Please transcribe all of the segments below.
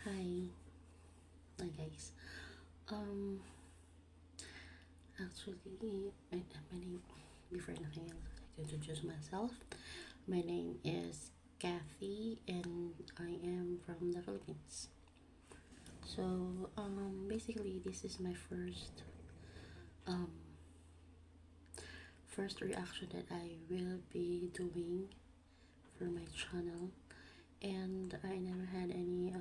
Hi, hi guys. Um, actually, my name, before anything else, I'd like to introduce myself. My name is Kathy, and I am from the Philippines. So, basically, this is my um, first reaction that I will be doing for my channel, and I never had any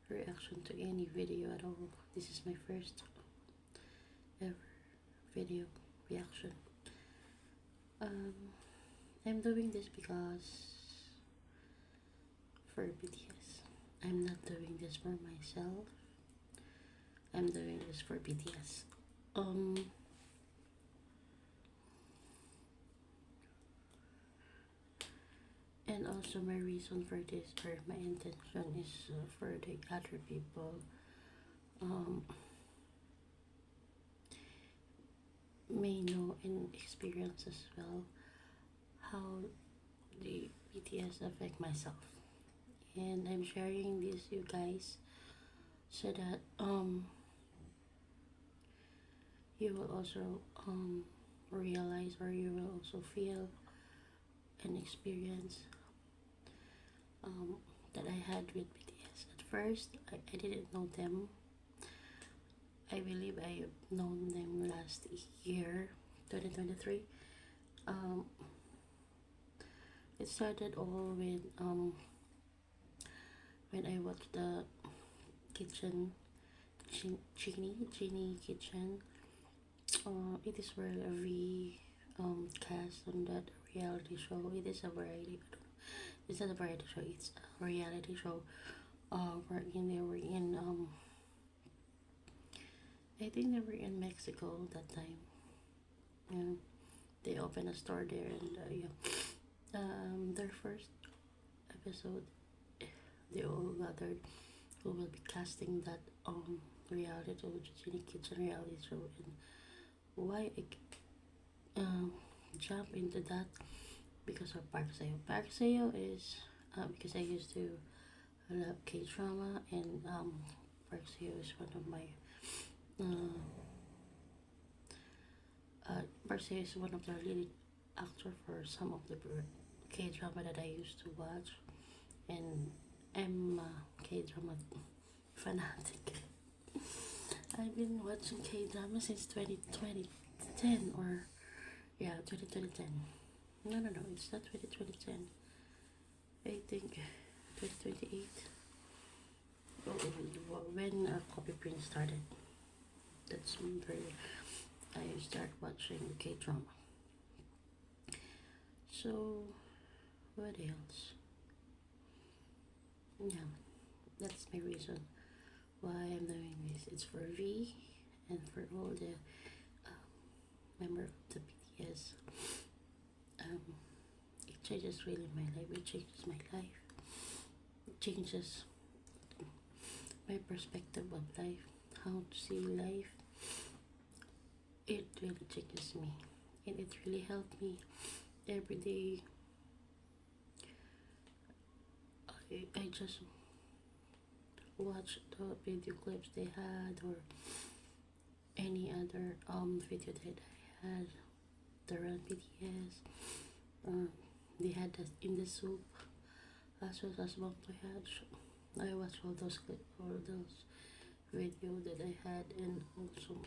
reaction to any video at all. This is my first ever video reaction. Um, I'm doing this because for BTS. I'm not doing this for myself. I'm doing this for BTS. Um, and also my reason for this, or my intention, is for the other people um may know and experience as well how the BTS affect myself. And I'm sharing this you guys so that you will also realize, or you will also feel and experience that I had with BTS. At first, I didn't know them. I believe I've known them last year, 2023. Um, it started all with when I watched the kitchen, Genie Kitchen. It is where we cast on that reality show. It is a variety. It's not a variety show. It's a reality show. Wherein they were in I think they were in Mexico that time. Yeah, they opened a store there, and yeah, their first episode, they all gathered who will be casting that reality show, Genie Kitchen reality show, and why I jump into that because of Park Seo. Park Seo is because I used to love K drama, and Park Seo is one of my uh, Park Seo is one of the leading actor for some of the K drama that I used to watch, and I'm a K drama fanatic. I've been watching K drama since 2010, or yeah, 2010. No, it's not 2010. I think 2028. When Copy Print started, that's very I start watching K drama. So what else? Yeah, that's my reason why I'm doing this. It's for V and for all the member of the BTS. Um, it changes really my life. It changes my life. It changes my perspective of life, how to see life. It really changes me, and it really helped me every day. I just watch the video clips they had, or any other video that I had. The Run BTS. They had that in the soup, as well as what I had. I watched all those video that I had, and also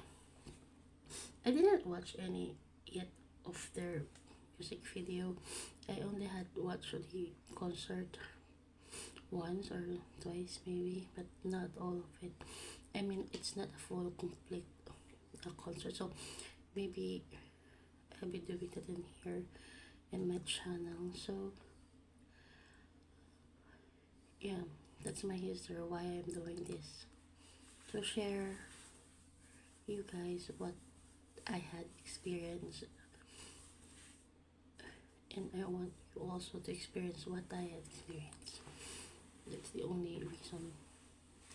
I didn't watch any yet of their music video. I only had watched the concert once or twice maybe, but not all of it. I mean, it's not a full complete concert, so maybe I'll be doing that in here in my channel. So yeah, that's my history, why I'm doing this, to share you guys what I had experienced, and I want you also to experience what I had experienced. That's the only reason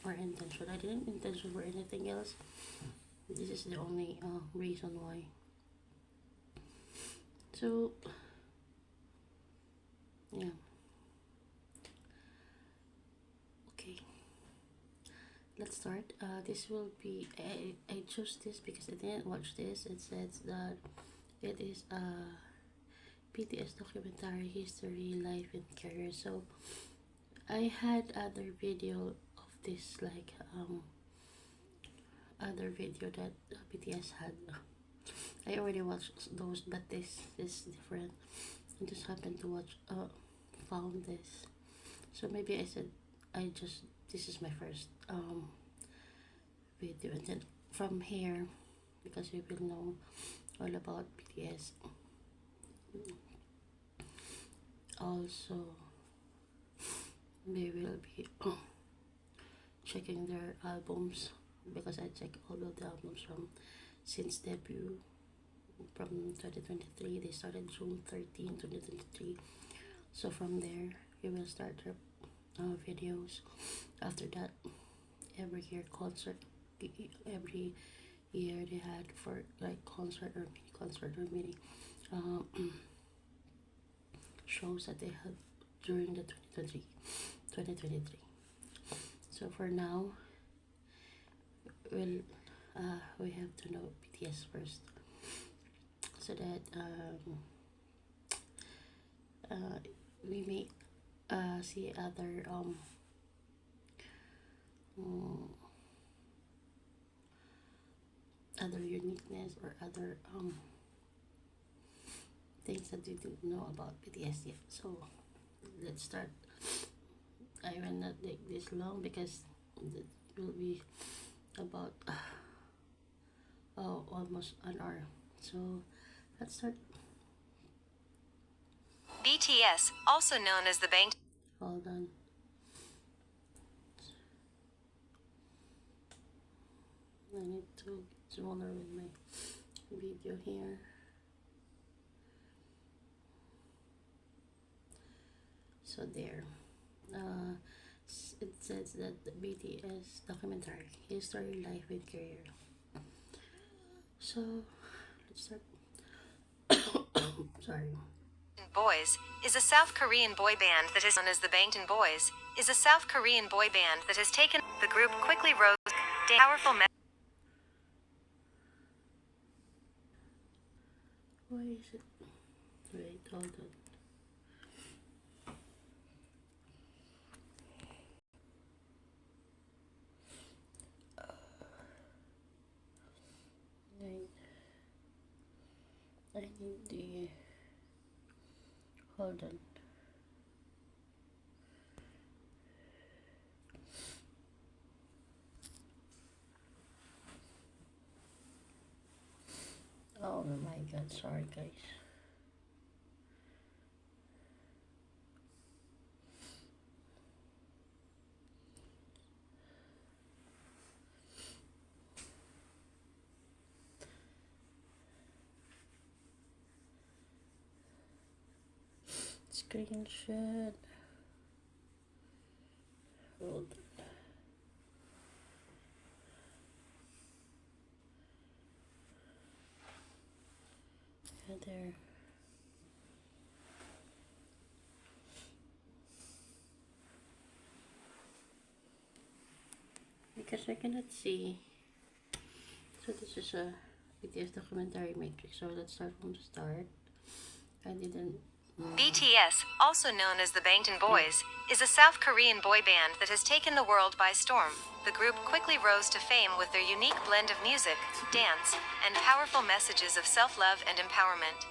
or intention. I didn't intention for anything else. This is the only reason why. So yeah, okay. let's start. This will be I chose this because I didn't watch this. It says that it is a BTS documentary history, life, and career. So I had other video of this, like other video that BTS had. I already watched those, but this is different. I just happened to watch found this. So maybe I said I just this is my first video, and then from here, because we will know all about BTS. Also, we will be checking their albums, because I check all of the albums from since debut from 2023. They started June 13, 2023. So from there, we will start their videos. After that, every year concert, every year they had for like concert or mini um, shows that they had during the 2023. So for now, we have to know BTS first, so that we may see mm, other uniqueness or other things that we didn't know about BTS yet. So let's start. I will not take this long because it will be about almost an hour. So let's start. BTS, also known as the Bang. Hold on. I need to get smaller with my video here. So there. It says that the BTS documentary, history, life, and career. So let's start. Sorry. Boys is a South Korean boy band that is known as the Bangtan Boys is a South Korean boy band that has taken the group quickly rose powerful Why is it? Wait, hold on. I need the. Hold on. Oh my god, sorry guys. Screenshot. Hold on. Yeah, there. Because I cannot see. So this is a BTS documentary matrix. So let's start from the start. I didn't. BTS, also known as the Bangtan Boys, is a South Korean boy band that has taken the world by storm. The group quickly rose to fame with their unique blend of music, dance, and powerful messages of self-love and empowerment.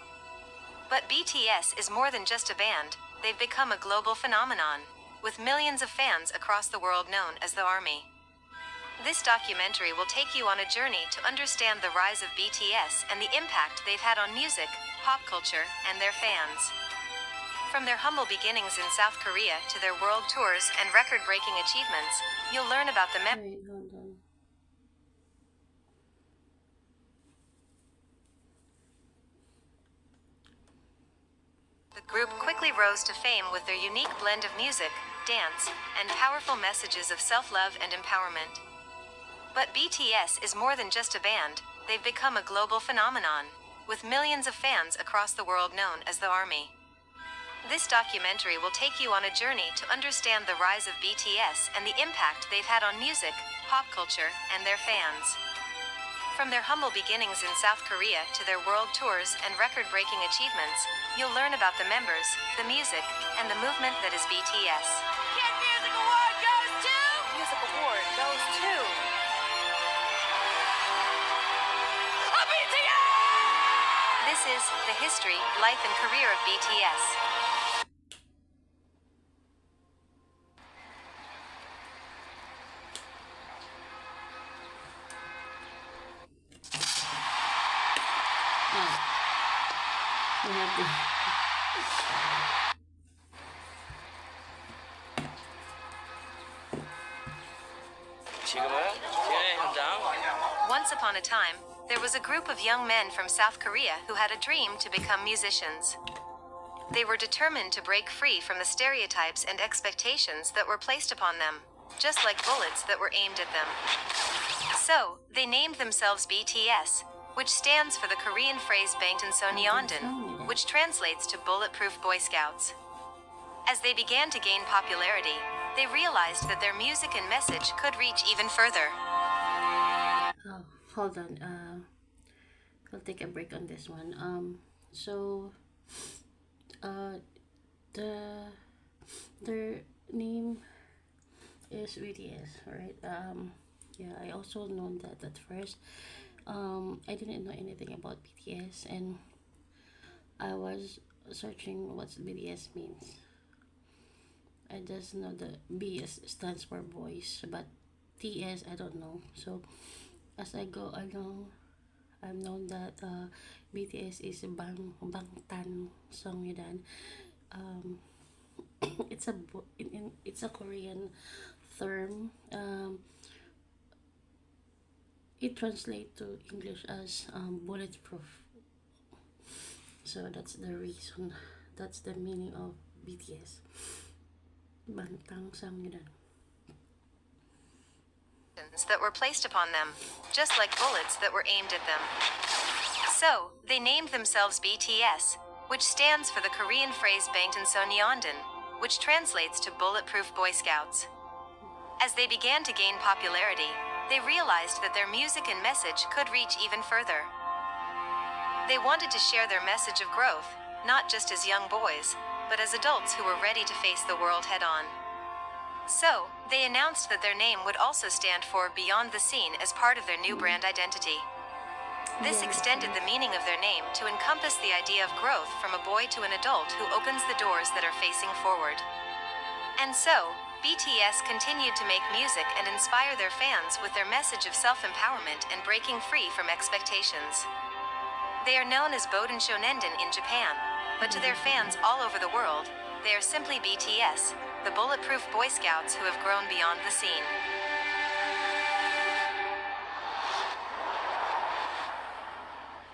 But BTS is more than just a band. They've become a global phenomenon, with millions of fans across the world known as the ARMY. This documentary will take you on a journey to understand the rise of BTS and the impact they've had on music, pop culture, and their fans. From their humble beginnings in South Korea to their world tours and record-breaking achievements, you'll learn about the Wait, hold on. The group quickly rose to fame with their unique blend of music, dance, and powerful messages of self-love and empowerment. But BTS is more than just a band. They've become a global phenomenon, with millions of fans across the world known as the ARMY. This documentary will take you on a journey to understand the rise of BTS and the impact they've had on music, pop culture, and their fans. From their humble beginnings in South Korea to their world tours and record-breaking achievements, you'll learn about the members, the music, and the movement that is BTS. Kid Music Award goes to... Music Award goes to... BTS! This is the history, life, and career of BTS. Oh, we have the 지금은 TNA 현장. Once upon a time, there was a group of young men from South Korea who had a dream to become musicians. They were determined to break free from the stereotypes and expectations that were placed upon them, just like bullets that were aimed at them. So, they named themselves BTS, which stands for the Korean phrase Bangtansoneondan, which translates to Bulletproof Boy Scouts. As they began to gain popularity, they realized that their music and message could reach even further. oh, hold on. I'll take a break on this one. So, their name is BTS, right? Yeah, I also known that at first. I didn't know anything about BTS, and I was searching what BTS means. I just know the B stands for boys, but TS I don't know. So as I go along, I've known that BTS is Bangtan Sonyeondan. Um, it's a Korean term. It translates to English as bulletproof. So that's the reason. That's the meaning of BTS. Bangtan Sonyeondan. That were placed upon them, just like bullets that were aimed at them. So, they named themselves BTS, which stands for the Korean phrase Bangtansoneondan, which translates to Bulletproof Boy Scouts. As they began to gain popularity, they realized that their music and message could reach even further. They wanted to share their message of growth, not just as young boys, but as adults who were ready to face the world head-on. So, they announced that their name would also stand for Beyond the Scene as part of their new brand identity. This extended the meaning of their name to encompass the idea of growth from a boy to an adult who opens the doors that are facing forward. And so, BTS continued to make music and inspire their fans with their message of self-empowerment and breaking free from expectations. They are known as Boden Shonenden in Japan, but to their fans all over the world, they are simply BTS, the Bulletproof Boy Scouts who have grown beyond the scene.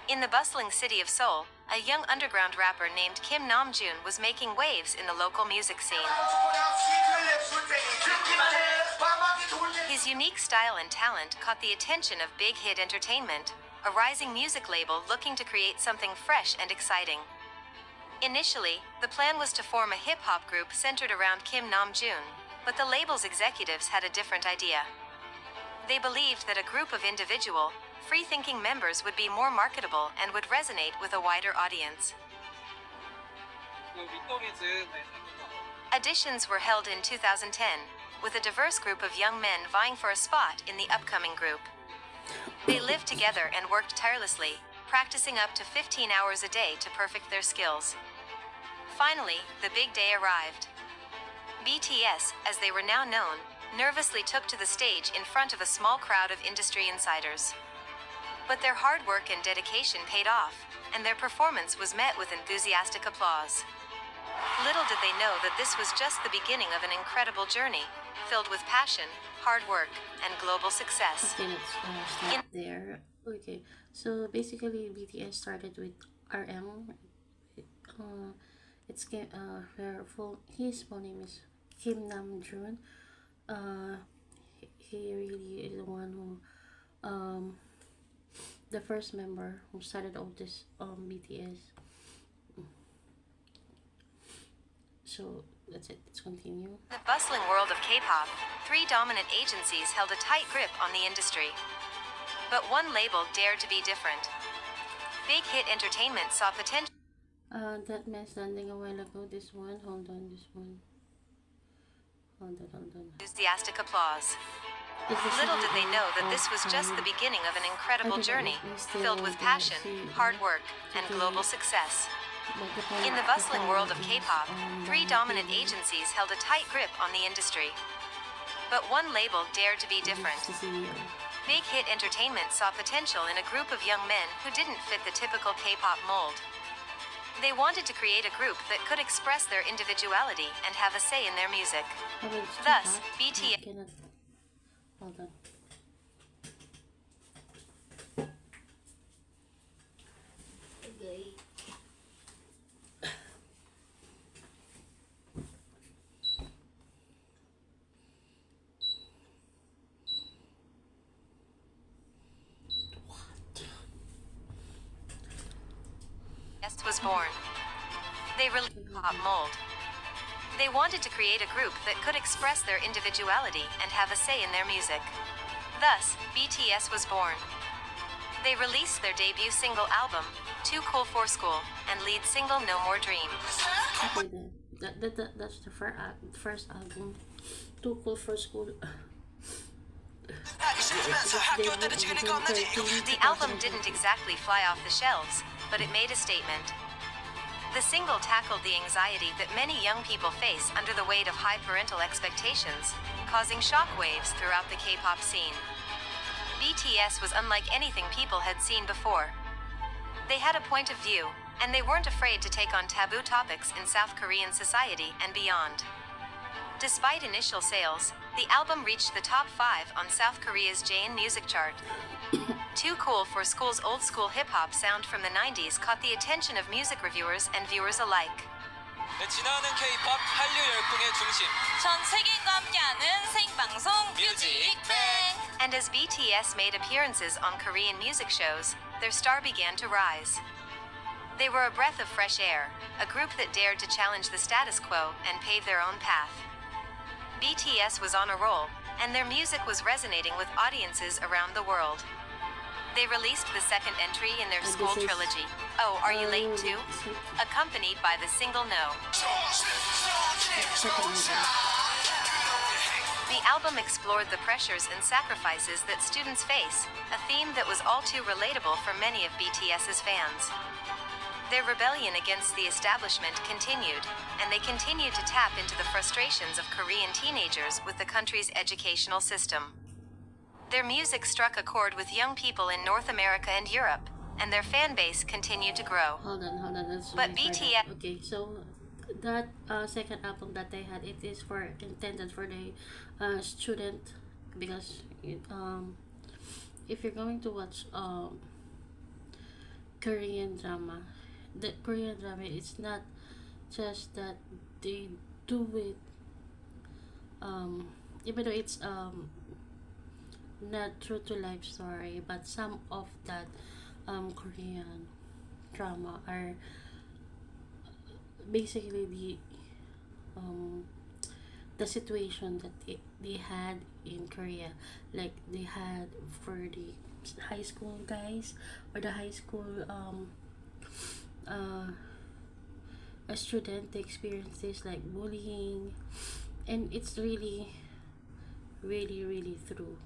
In the bustling city of Seoul, a young underground rapper named Kim Namjoon was making waves in the local music scene. His unique style and talent caught the attention of Big Hit Entertainment, a rising music label looking to create something fresh and exciting. Initially, the plan was to form a hip-hop group centered around Kim Namjoon, but the label's executives had a different idea. They believed that a group of individual, free-thinking members would be more marketable and would resonate with a wider audience. Auditions were held in 2010, with a diverse group of young men vying for a spot in the upcoming group. They lived together and worked tirelessly, practicing up to 15 hours a day to perfect their skills. Finally, the big day arrived. BTS, as they were now known, nervously took to the stage in front of a small crowd of industry insiders. But their hard work and dedication paid off, and their performance was met with enthusiastic applause. Little did they know that this was just the beginning of an incredible journey, filled with passion, hard work, and global success. Okay, let's start there. Okay, so basically BTS started with RM. His full name is Kim Namjoon. He really is the one who the first member who started all this BTS. So that's it. Let's continue. In the bustling world of K-pop, three dominant agencies held a tight grip on the industry. But one label dared to be different. Big Hit Entertainment saw potential. That man standing a while ago. This one. Hold on. This one. Hold on. Enthusiastic applause. It's the Little did CEO they know that of, this was just the beginning of an I incredible don't know journey, if we still filled with the passion, CEO hard work, and today, global success. but In the point bustling world of is, K-pop, three the dominant TV, agencies held a tight grip on the industry. But one label dared to be different. this is the CEO. Big Hit Entertainment saw potential in a group of young men who didn't fit the typical K-pop mold. They wanted to create a group that could express their individuality and have a say in their music. Oh, but it's too Thus, hot. BTS. I cannot. Hold on. Was born. They released pop mold. They wanted to create a group that could express their individuality and have a say in their music. Thus, BTS was born. They released their debut single album, Too Cool for School, and lead single No More Dream. Okay, then. That's the first album. Too Cool for School. The album didn't exactly fly off the shelves, but it made a statement. The single tackled the anxiety that many young people face under the weight of high parental expectations, causing shockwaves throughout the K-pop scene. BTS was unlike anything people had seen before. They had a point of view, and they weren't afraid to take on taboo topics in South Korean society and beyond. Despite initial sales, the album reached the top 5 on South Korea's Jaein music chart. Too Cool for School's old-school hip-hop sound from the 90s caught the attention of music reviewers and viewers alike. 지나는 K-pop 한류 열풍의 중심. 전 세계인과 함께하는 생방송 뮤직뱅. And as BTS made appearances on Korean music shows, their star began to rise. They were a breath of fresh air, a group that dared to challenge the status quo and pave their own path. BTS was on a roll, and their music was resonating with audiences around the world. They released the second entry in their And school this is- trilogy, Oh, Are You Late Too?, accompanied by the single No. Second album. The album explored the pressures and sacrifices that students face, a theme that was all too relatable for many of BTS's fans. Their rebellion against the establishment continued, and they continued to tap into the frustrations of Korean teenagers with the country's educational system. Their music struck a chord with young people in North America and Europe, and their fan base continued to grow. Hold on. Let's But wait for BTS that. Okay, so that second album that they had, it is for intended for the student, because if you're going to watch Korean drama, the Korean drama, it's not just that they do it even though it's not true to life story, but some of that Korean drama are basically the situation that they had in Korea, like they had for the high school guys, or the high school a student, they experience this like bullying, and it's really true.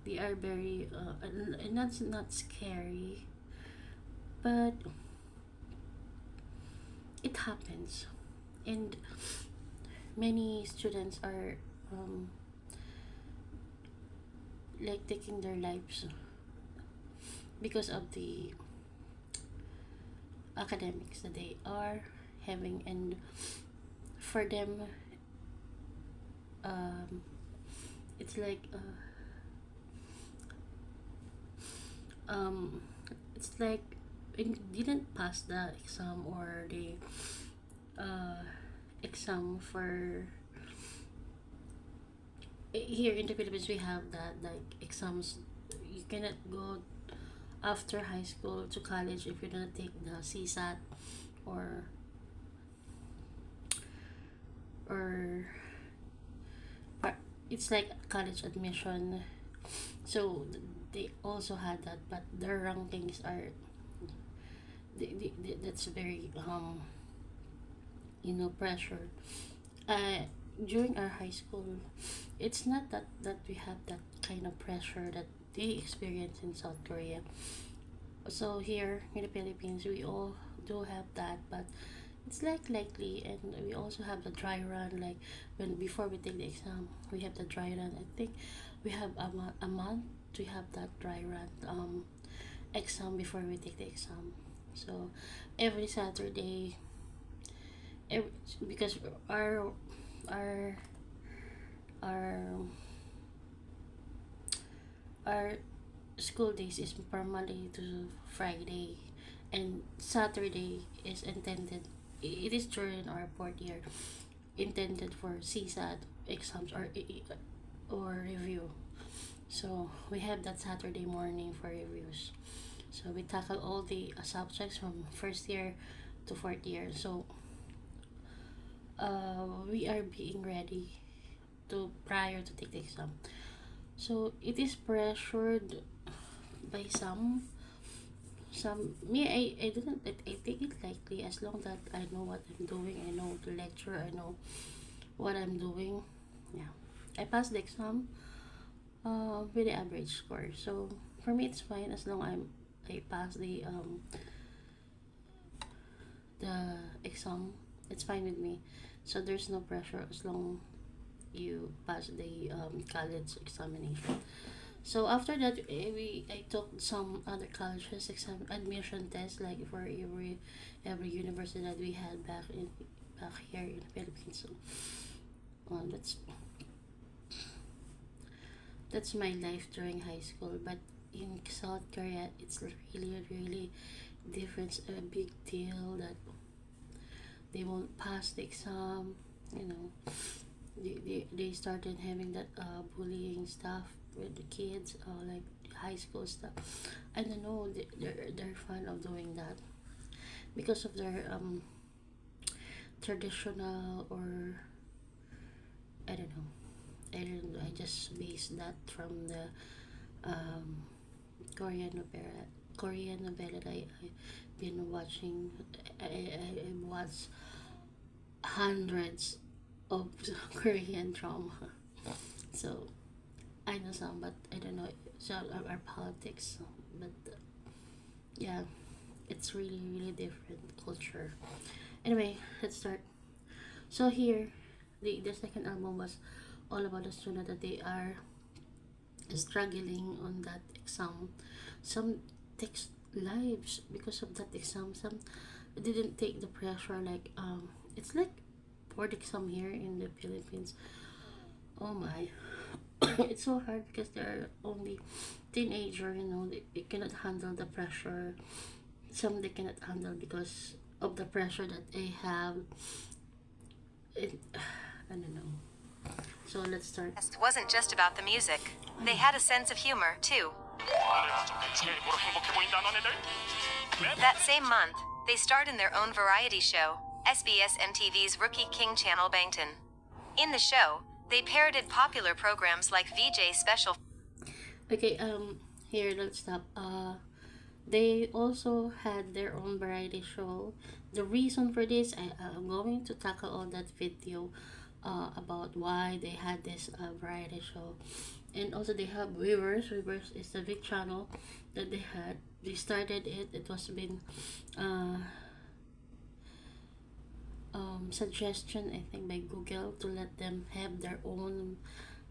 They are very and that's not scary, but it happens, and many students are like taking their lives because of the academics that they are having, and for them it's like it's like when you didn't pass the exam, or the exam for here in the Philippines, we have that like exams. You cannot go after high school to college if you don't take the CSAT, or or it's like college admission. So they also had that, but their rankings are that's very pressure. uh During our high school, it's not that we have that kind of pressure that they experience in South Korea. So here in the Philippines, we all do have that, but it's like likely, and we also have the dry run. Like when before we take the exam, we have the dry run. I think we have a month to have that dry run exam before we take the exam. So every Saturday, every, because our our our school days is from Monday to Friday, and Saturday is intended. It is during our fourth year, intended for CSAT exams or review. So we have that Saturday morning for reviews. So we tackle all the subjects from first year to fourth year. So we are being ready to prior to take the exam. So it is pressured by some me. I didn't I take it lightly as long that I know what I'm doing. I know the lecture. I know what I'm doing. Yeah, I passed the exam with the average score. So for me, it's fine as long I pass the exam. It's fine with me. So there's no pressure as long you pass the college examination. So after that, I took some other colleges exam admission tests like for every university that we had back here in the Philippines. So that's my life during high school. But in South Korea, it's really different. A big deal that they won't pass the exam. You know, they started having that bullying stuff with the kids, like high school stuff. I don't know, they're fond of doing that because of their traditional, or I don't know. I just based that from the um, Korean novela. Korean novela that I've been watching. I watched hundreds of Korean drama. So I know some, but I don't know some of our politics. But yeah, it's really different culture. Anyway, let's start. So here, the second album was all about the student that they are struggling on that exam. Some takes lives because of that exam. Some didn't take the pressure. Like it's like board exam here in the Philippines. Oh my, it's so hard because they're only teenager. You know, they cannot handle the pressure. Some they cannot handle because of the pressure that they have. It, I don't know. So let's start. It wasn't just about the music. They had a sense of humor, too. That same month, they starred in their own variety show, SBS MTV's Rookie King channel Bangtan. In the show, they parodied popular programs like VJ Special. Okay, here let's stop. They also had their own variety show. The reason for this, I'm going to tackle all that video about why they had this variety show. And also they have Weavers. Weavers is the big channel that they had. They started it. It was been suggestion, I think, by Google to let them have their own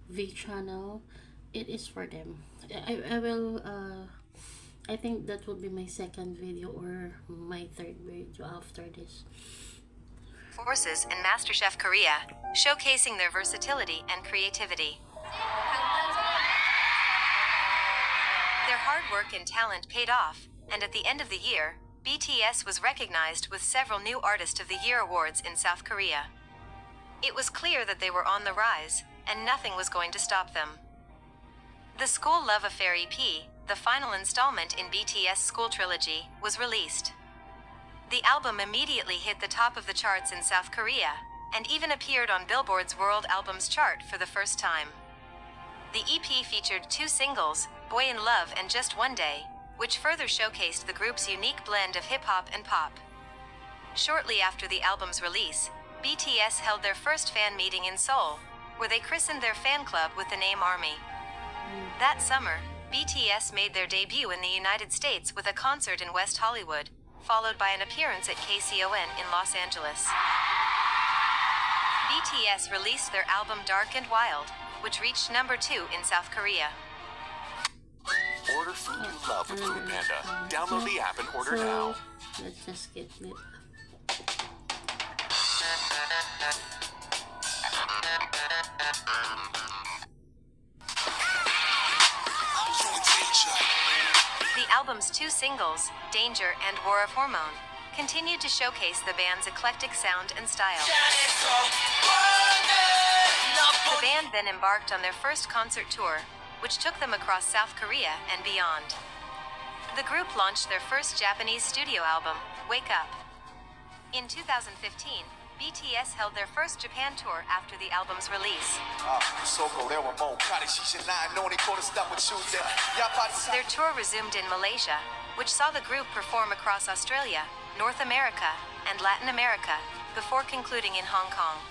V channel. It is for them. I will I think that will be my second video or my third video after this. Forces in MasterChef Korea, showcasing their versatility and creativity. Their hard work and talent paid off, and at the end of the year, BTS was recognized with several new Artist of the Year awards in South Korea. It was clear that they were on the rise, and nothing was going to stop them. The School Love Affair EP, the final installment in BTS' school trilogy, was released. The album immediately hit the top of the charts in South Korea, and even appeared on Billboard's World Albums chart for the first time. The EP featured 2 singles, Boy in Love and Just One Day, which further showcased the group's unique blend of hip-hop and pop. Shortly after the album's release, BTS held their first fan meeting in Seoul, where they christened their fan club with the name ARMY. That summer, BTS made their debut in the United States with a concert in West Hollywood, followed by an appearance at KCON in Los Angeles. BTS released their album Dark and Wild, which reached number 2 in South Korea. Order food you love with Foodpanda. Download the app and order So, now. let's just get it. The album's 2 singles, Danger and War of Hormone, continued to showcase the band's eclectic sound and style. The band then embarked on their first concert tour, which took them across South Korea and beyond. The group launched their first Japanese studio album, Wake Up. In 2015, BTS held their first Japan tour after the album's release. Their tour resumed in Malaysia, which saw the group perform across Australia, North America, and Latin America, before concluding in Hong Kong.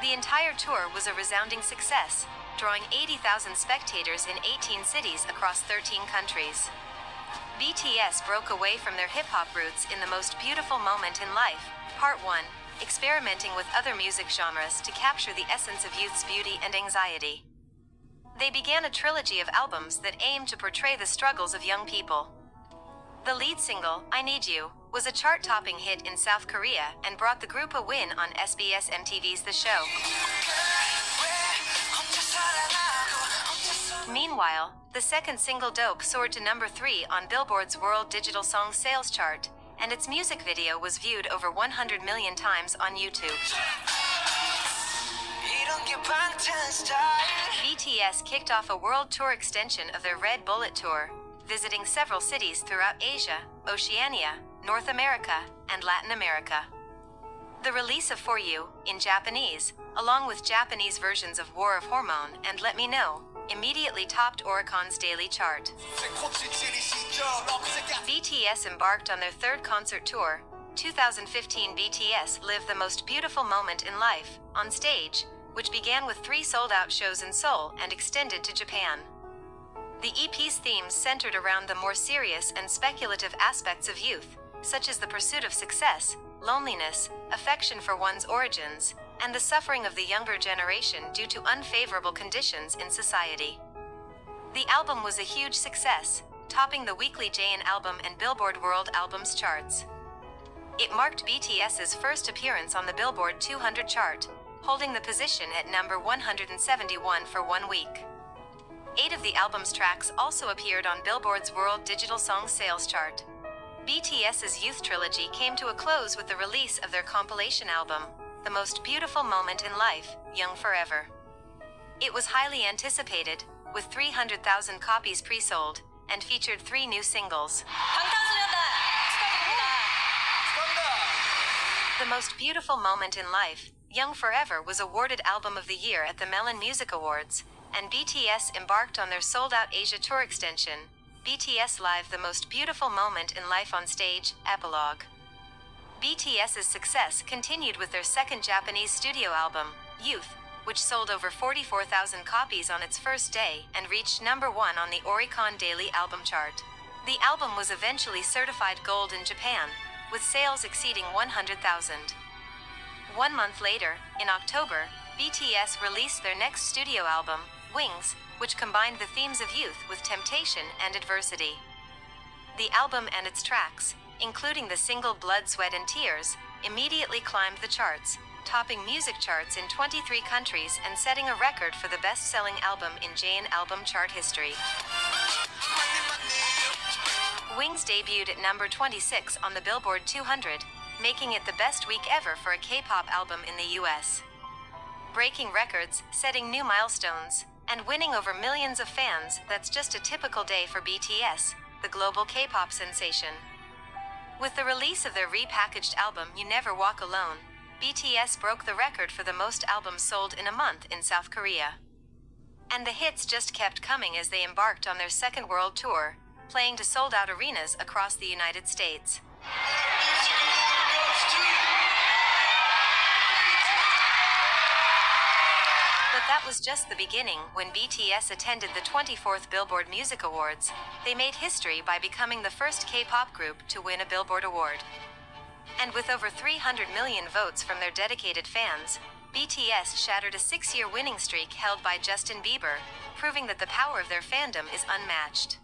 The entire tour was a resounding success, drawing 80,000 spectators in 18 cities across 13 countries. BTS broke away from their hip-hop roots in The Most Beautiful Moment in Life, Part 1, experimenting with other music genres to capture the essence of youth's beauty and anxiety. They began a trilogy of albums that aimed to portray the struggles of young people. The lead single, I Need You, was a chart-topping hit in South Korea and brought the group a win on SBS MTV's The Show. Meanwhile, the second single Dope soared to number 3 on Billboard's World Digital Songs Sales chart, and its music video was viewed over 100 million times on YouTube. BTS kicked off a world tour extension of their Red Bullet tour, visiting several cities throughout Asia, Oceania, North America, and Latin America. The release of For You, in Japanese, along with Japanese versions of War of Hormone and Let Me Know, immediately topped Oricon's daily chart. BTS embarked on their third concert tour, 2015 BTS Live the Most Beautiful Moment in Life, on stage, which began with 3 sold-out shows in Seoul and extended to Japan. The EP's themes centered around the more serious and speculative aspects of youth, such as the pursuit of success, loneliness, affection for one's origins, and the suffering of the younger generation due to unfavorable conditions in society. The album was a huge success, topping the weekly JN Album and Billboard World Albums charts. It marked BTS's first appearance on the Billboard 200 chart, holding the position at number 171 for 1 week. 8 of the album's tracks also appeared on Billboard's World Digital Songs Sales chart. BTS's youth trilogy came to a close with the release of their compilation album, The Most Beautiful Moment in Life, Young Forever. It was highly anticipated, with 300,000 copies pre-sold, and featured 3 new singles. The Most Beautiful Moment in Life, Young Forever was awarded Album of the Year at the Melon Music Awards, and BTS embarked on their sold-out Asia tour extension, BTS Live The Most Beautiful Moment in Life on Stage, Epilogue. BTS's success continued with their second Japanese studio album, Youth, which sold over 44,000 copies on its first day and reached number 1 on the Oricon Daily Album chart. The album was eventually certified gold in Japan, with sales exceeding 100,000. 1 month later, in October, BTS released their next studio album, Wings, which combined the themes of youth with temptation and adversity. The album and its tracks, including the single Blood, Sweat and Tears, immediately climbed the charts, topping music charts in 23 countries and setting a record for the best-selling album in JN Album chart history. Wings debuted at number 26 on the Billboard 200, making it the best week ever for a K-pop album in the US. Breaking records, setting new milestones, and winning over millions of fans, that's just a typical day for BTS, the global K-pop sensation. With the release of their repackaged album You Never Walk Alone, BTS broke the record for the most albums sold in a month in South Korea. And the hits just kept coming as they embarked on their second world tour, playing to sold-out arenas across the United States. But that was just the beginning. When BTS attended the 24th Billboard Music Awards, they made history by becoming the first K-pop group to win a Billboard Award. And with over 300 million votes from their dedicated fans, BTS shattered a 6-year winning streak held by Justin Bieber, proving that the power of their fandom is unmatched.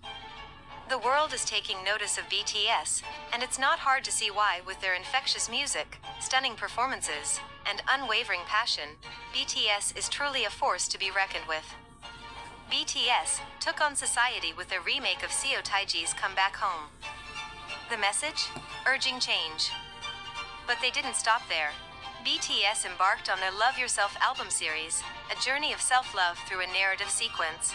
The world is taking notice of BTS, and it's not hard to see why. With their infectious music, stunning performances, and unwavering passion, BTS is truly a force to be reckoned with. BTS took on society with their remake of Seo Taeji's Come Back Home. The message? Urging change. But they didn't stop there. BTS embarked on their Love Yourself album series, a journey of self-love through a narrative sequence.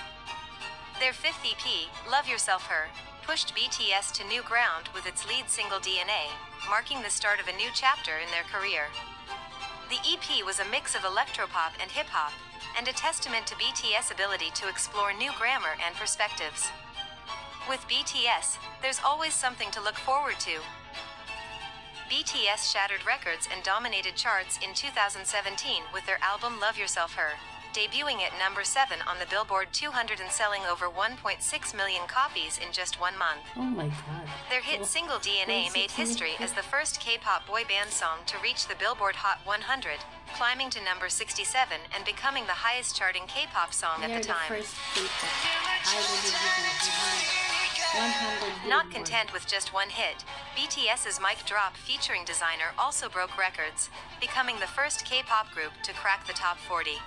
Their fifth EP, Love Yourself Her, pushed BTS to new ground with its lead single DNA, marking the start of a new chapter in their career. The EP was a mix of electropop and hip-hop, and a testament to BTS' ability to explore new grammar and perspectives. With BTS, there's always something to look forward to. BTS shattered records and dominated charts in 2017 with their album Love Yourself Her, debuting at number 7 on the Billboard 200 and selling over 1.6 million copies in just 1 month. Oh my god. Their hit single DNA made history as the first K-pop boy band song to reach the Billboard Hot 100, climbing to number 67 and becoming the highest charting K-pop song at the time. First K-pop idol to be 100 Not content with just one hit, BTS's Mic Drop featuring Designer also broke records, becoming the first K-pop group to crack the top 40.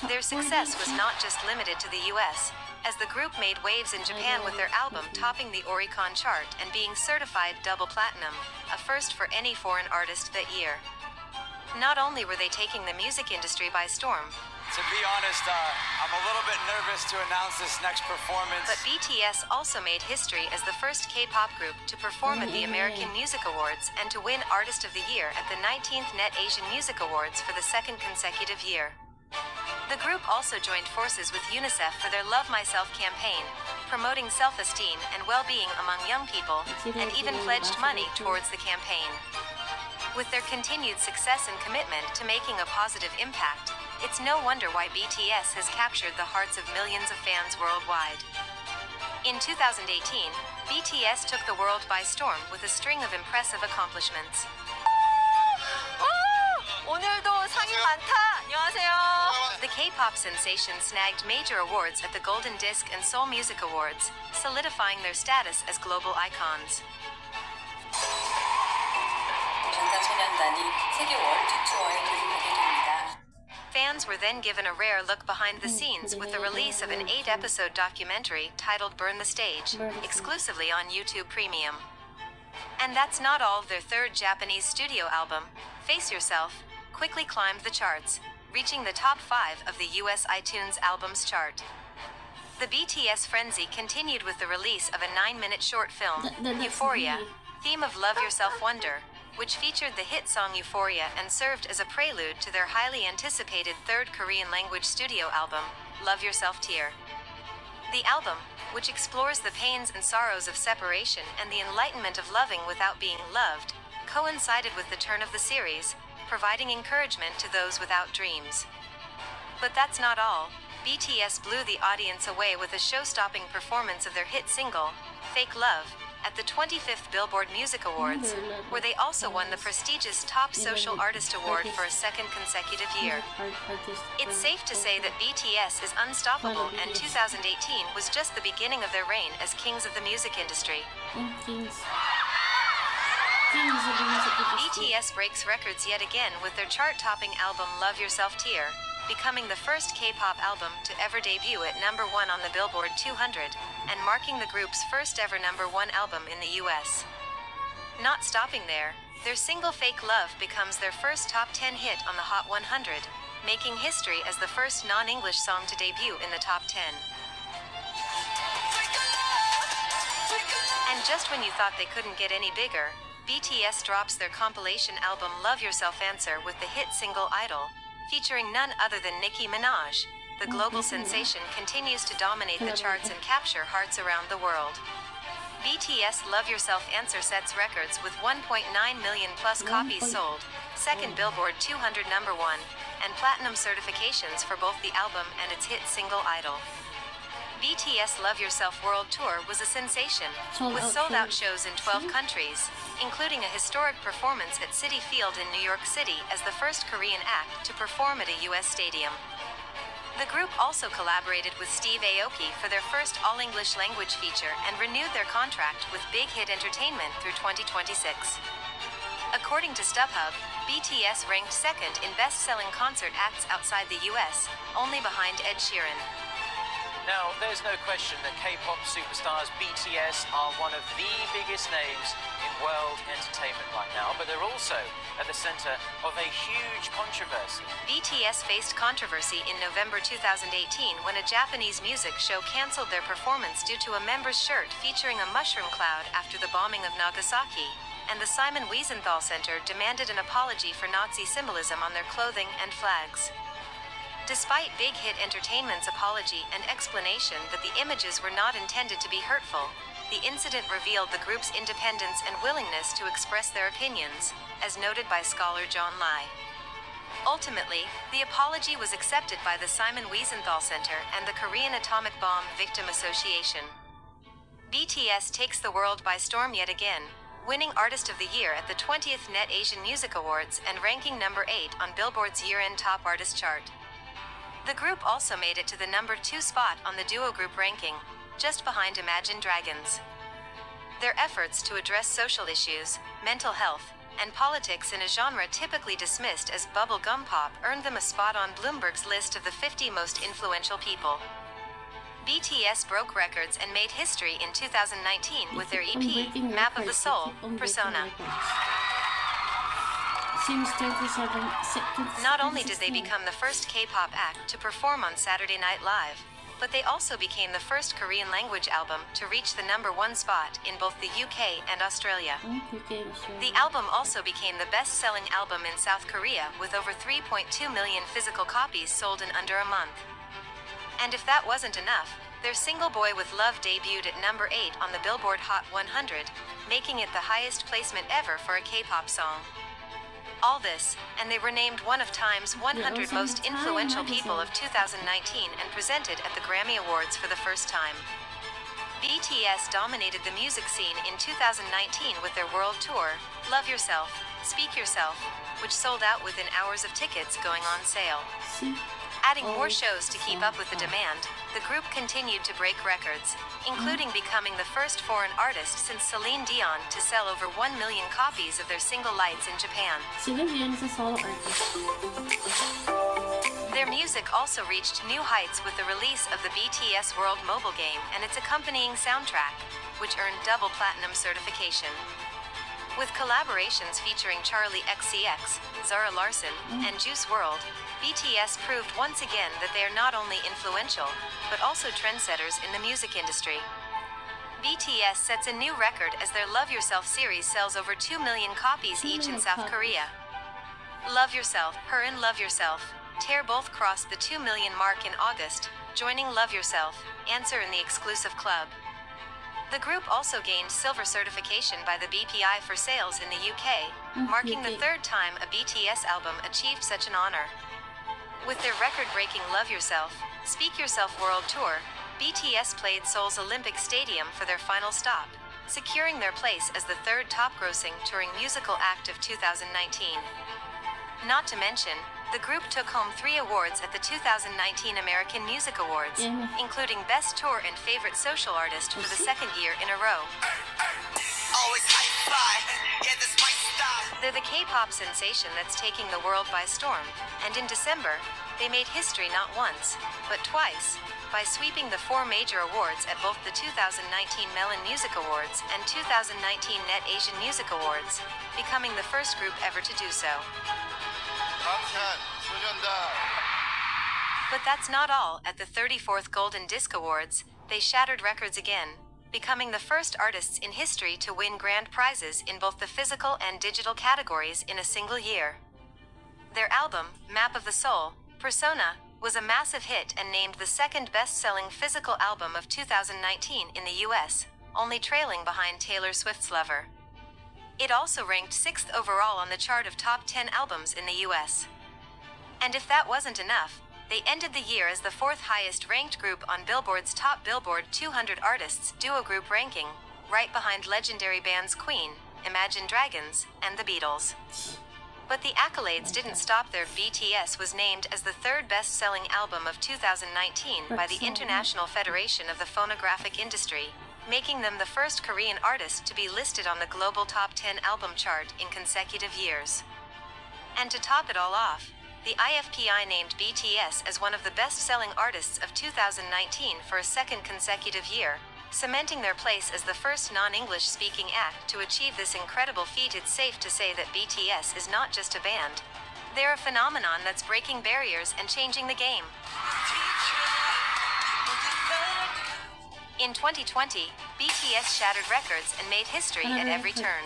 Their success was not just limited to the US, as the group made waves in Japan with their album topping the Oricon chart and being certified double platinum, a first for any foreign artist that year. Not only were they taking the music industry by storm, To be honest, I'm a little bit nervous to announce this next performance. but BTS also made history as the first K-pop group to perform at the American Music Awards and to win Artist of the Year at the 19th Net Asian Music Awards for the second consecutive year. The group also joined forces with UNICEF for their Love Myself campaign, promoting self-esteem and well-being among young people, and even pledged money towards the campaign. With their continued success and commitment to making a positive impact, it's no wonder why BTS has captured the hearts of millions of fans worldwide. In 2018, BTS took the world by storm with a string of impressive accomplishments. 오늘도 상이 많다. 안녕하세요. The K-pop sensation snagged major awards at the Golden Disc and Seoul Music Awards, solidifying their status as global icons. 방탄소년단이 세계 월드 투어에 돌입하게 됩니다. Fans were then given a rare look behind the scenes with the release of an 8-episode documentary titled Burn the Stage, exclusively on YouTube Premium. And that's not all. Their third Japanese studio album, Face Yourself, quickly climbed the charts, reaching the top 5 of the US iTunes albums chart. The BTS frenzy continued with the release of a 9-minute short film, Euphoria, theme of Love Yourself Wonder, which featured the hit song Euphoria and served as a prelude to their highly anticipated third Korean language studio album, Love Yourself Tear. The album, which explores the pains and sorrows of separation and the enlightenment of loving without being loved, coincided with the turn of the series, providing encouragement to those without dreams. But that's not all. BTS blew the audience away with a show-stopping performance of their hit single, Fake Love, at the 25th Billboard Music Awards, where they also won the prestigious Top Social Artist Award for a second consecutive year. It's safe to say that BTS is unstoppable, and 2018 was just the beginning of their reign as kings of the music industry. BTS breaks records yet again with their chart-topping album Love Yourself Tear, becoming the first K-pop album to ever debut at number 1 on the Billboard 200, and marking the group's first ever number 1 album in the US. Not stopping there, their single Fake Love becomes their first top 10 hit on the Hot 100, making history as the first non-English song to debut in the top 10. And just when you thought they couldn't get any bigger, BTS drops their compilation album Love Yourself Answer with the hit single Idol, featuring none other than Nicki Minaj. The global sensation continues to dominate the charts and capture hearts around the world. BTS Love Yourself Answer sets records with 1.9 million plus copies sold, second Billboard 200 #1, and platinum certifications for both the album and its hit single Idol. BTS Love Yourself World Tour was a sensation, with sold-out shows in 12 countries, including a historic performance at Citi Field in New York City as the first Korean act to perform at a U.S. stadium. The group also collaborated with Steve Aoki for their first all-English language feature and renewed their contract with Big Hit Entertainment through 2026. According to StubHub, BTS ranked second in best-selling concert acts outside the US, only behind Ed Sheeran. Now, there's no question that K-pop superstars BTS are one of the biggest names in world entertainment right now, but they're also at the center of a huge controversy. BTS faced controversy in November 2018 when a Japanese music show canceled their performance due to a member's shirt featuring a mushroom cloud after the bombing of Nagasaki, and the Simon Wiesenthal Center demanded an apology for Nazi symbolism on their clothing and flags. Despite Big Hit Entertainment's apology and explanation that the images were not intended to be hurtful, the incident revealed the group's independence and willingness to express their opinions, as noted by scholar John Lai. Ultimately, the apology was accepted by the Simon Wiesenthal Center and the Korean Atomic Bomb Victim Association. BTS takes the world by storm yet again, winning Artist of the Year at the 20th Net Asian Music Awards and ranking number 8 on Billboard's year-end Top Artist chart. The group also made it to the number 2 spot on the duo group ranking, just behind Imagine Dragons. Their efforts to address social issues, mental health, and politics in a genre typically dismissed as bubblegum pop earned them a spot on Bloomberg's list of the 50 most influential people. BTS broke records and made history in 2019 with their EP, Map of the Soul, Persona. Since 37 seconds. Not only did they become the first K-pop act to perform on Saturday Night Live, but they also became the first Korean language album to reach the number 1 spot in both the UK and Australia. The album also became the best-selling album in South Korea with over 3.2 million physical copies sold in under a month. And if that wasn't enough, their single Boy With Love debuted at number 8 on the Billboard Hot 100, making it the highest placement ever for a K-pop song. All this, and they were named one of Time's 100 most influential people of 2019 and presented at the Grammy Awards for the first time. BTS dominated the music scene in 2019 with their world tour, Love Yourself, Speak Yourself, which sold out within hours of tickets going on sale. Adding more shows to keep up with the demand, the group continued to break records, including becoming the first foreign artist since Celine Dion to sell over 1 million copies of their single Lights in Japan. Their music also reached new heights with the release of the BTS World mobile game and its accompanying soundtrack, which earned double platinum certification. With collaborations featuring Charlie XCX, Zara Larsson, and Juice WRLD, BTS proved once again that they are not only influential, but also trendsetters in the music industry. BTS sets a new record as their Love Yourself series sells over 2 million copies each in South Korea. Love Yourself, Her and Love Yourself, Tear both crossed the 2 million mark in August, joining Love Yourself, Answer in the exclusive club. The group also gained silver certification by the BPI for sales in the UK, marking the 3rd time a BTS album achieved such an honor. With their record-breaking Love Yourself, Speak Yourself World Tour, BTS played Seoul's Olympic Stadium for their final stop, securing their place as the 3rd top-grossing touring musical act of 2019. Not to mention, the group took home 3 awards at the 2019 American Music Awards, including Best Tour and Favorite Social Artist for the 2nd year in a row. They're the K-pop sensation that's taking the world by storm, and in December, they made history not once, but twice, by sweeping the 4 major awards at both the 2019 Melon Music Awards and 2019 Net Asian Music Awards, becoming the first group ever to do so. But that's not all. At the 34th Golden Disc Awards, they shattered records again, becoming the first artists in history to win grand prizes in both the physical and digital categories in a single year. Their album, Map of the Soul, Persona, was a massive hit and named the second best-selling physical album of 2019 in the US, only trailing behind Taylor Swift's Lover. It also ranked 6th overall on the chart of top 10 albums in the US. And if that wasn't enough, they ended the year as the 4th highest-ranked group on Billboard's top Billboard 200 Artists duo group ranking, right behind legendary bands Queen, Imagine Dragons, and the Beatles. But the accolades didn't stop there. BTS was named as the 3rd best-selling album of 2019 by the International Federation of the Phonographic Industry, making them the first Korean artist to be listed on the global top 10 album chart in consecutive years. And to top it all off, the IFPI named BTS as one of the best-selling artists of 2019 for a second consecutive year, cementing their place as the first non-English speaking act to achieve this incredible feat. It's safe to say that BTS is not just a band. They're a phenomenon that's breaking barriers and changing the game. In 2020, BTS shattered records and made history at every turn.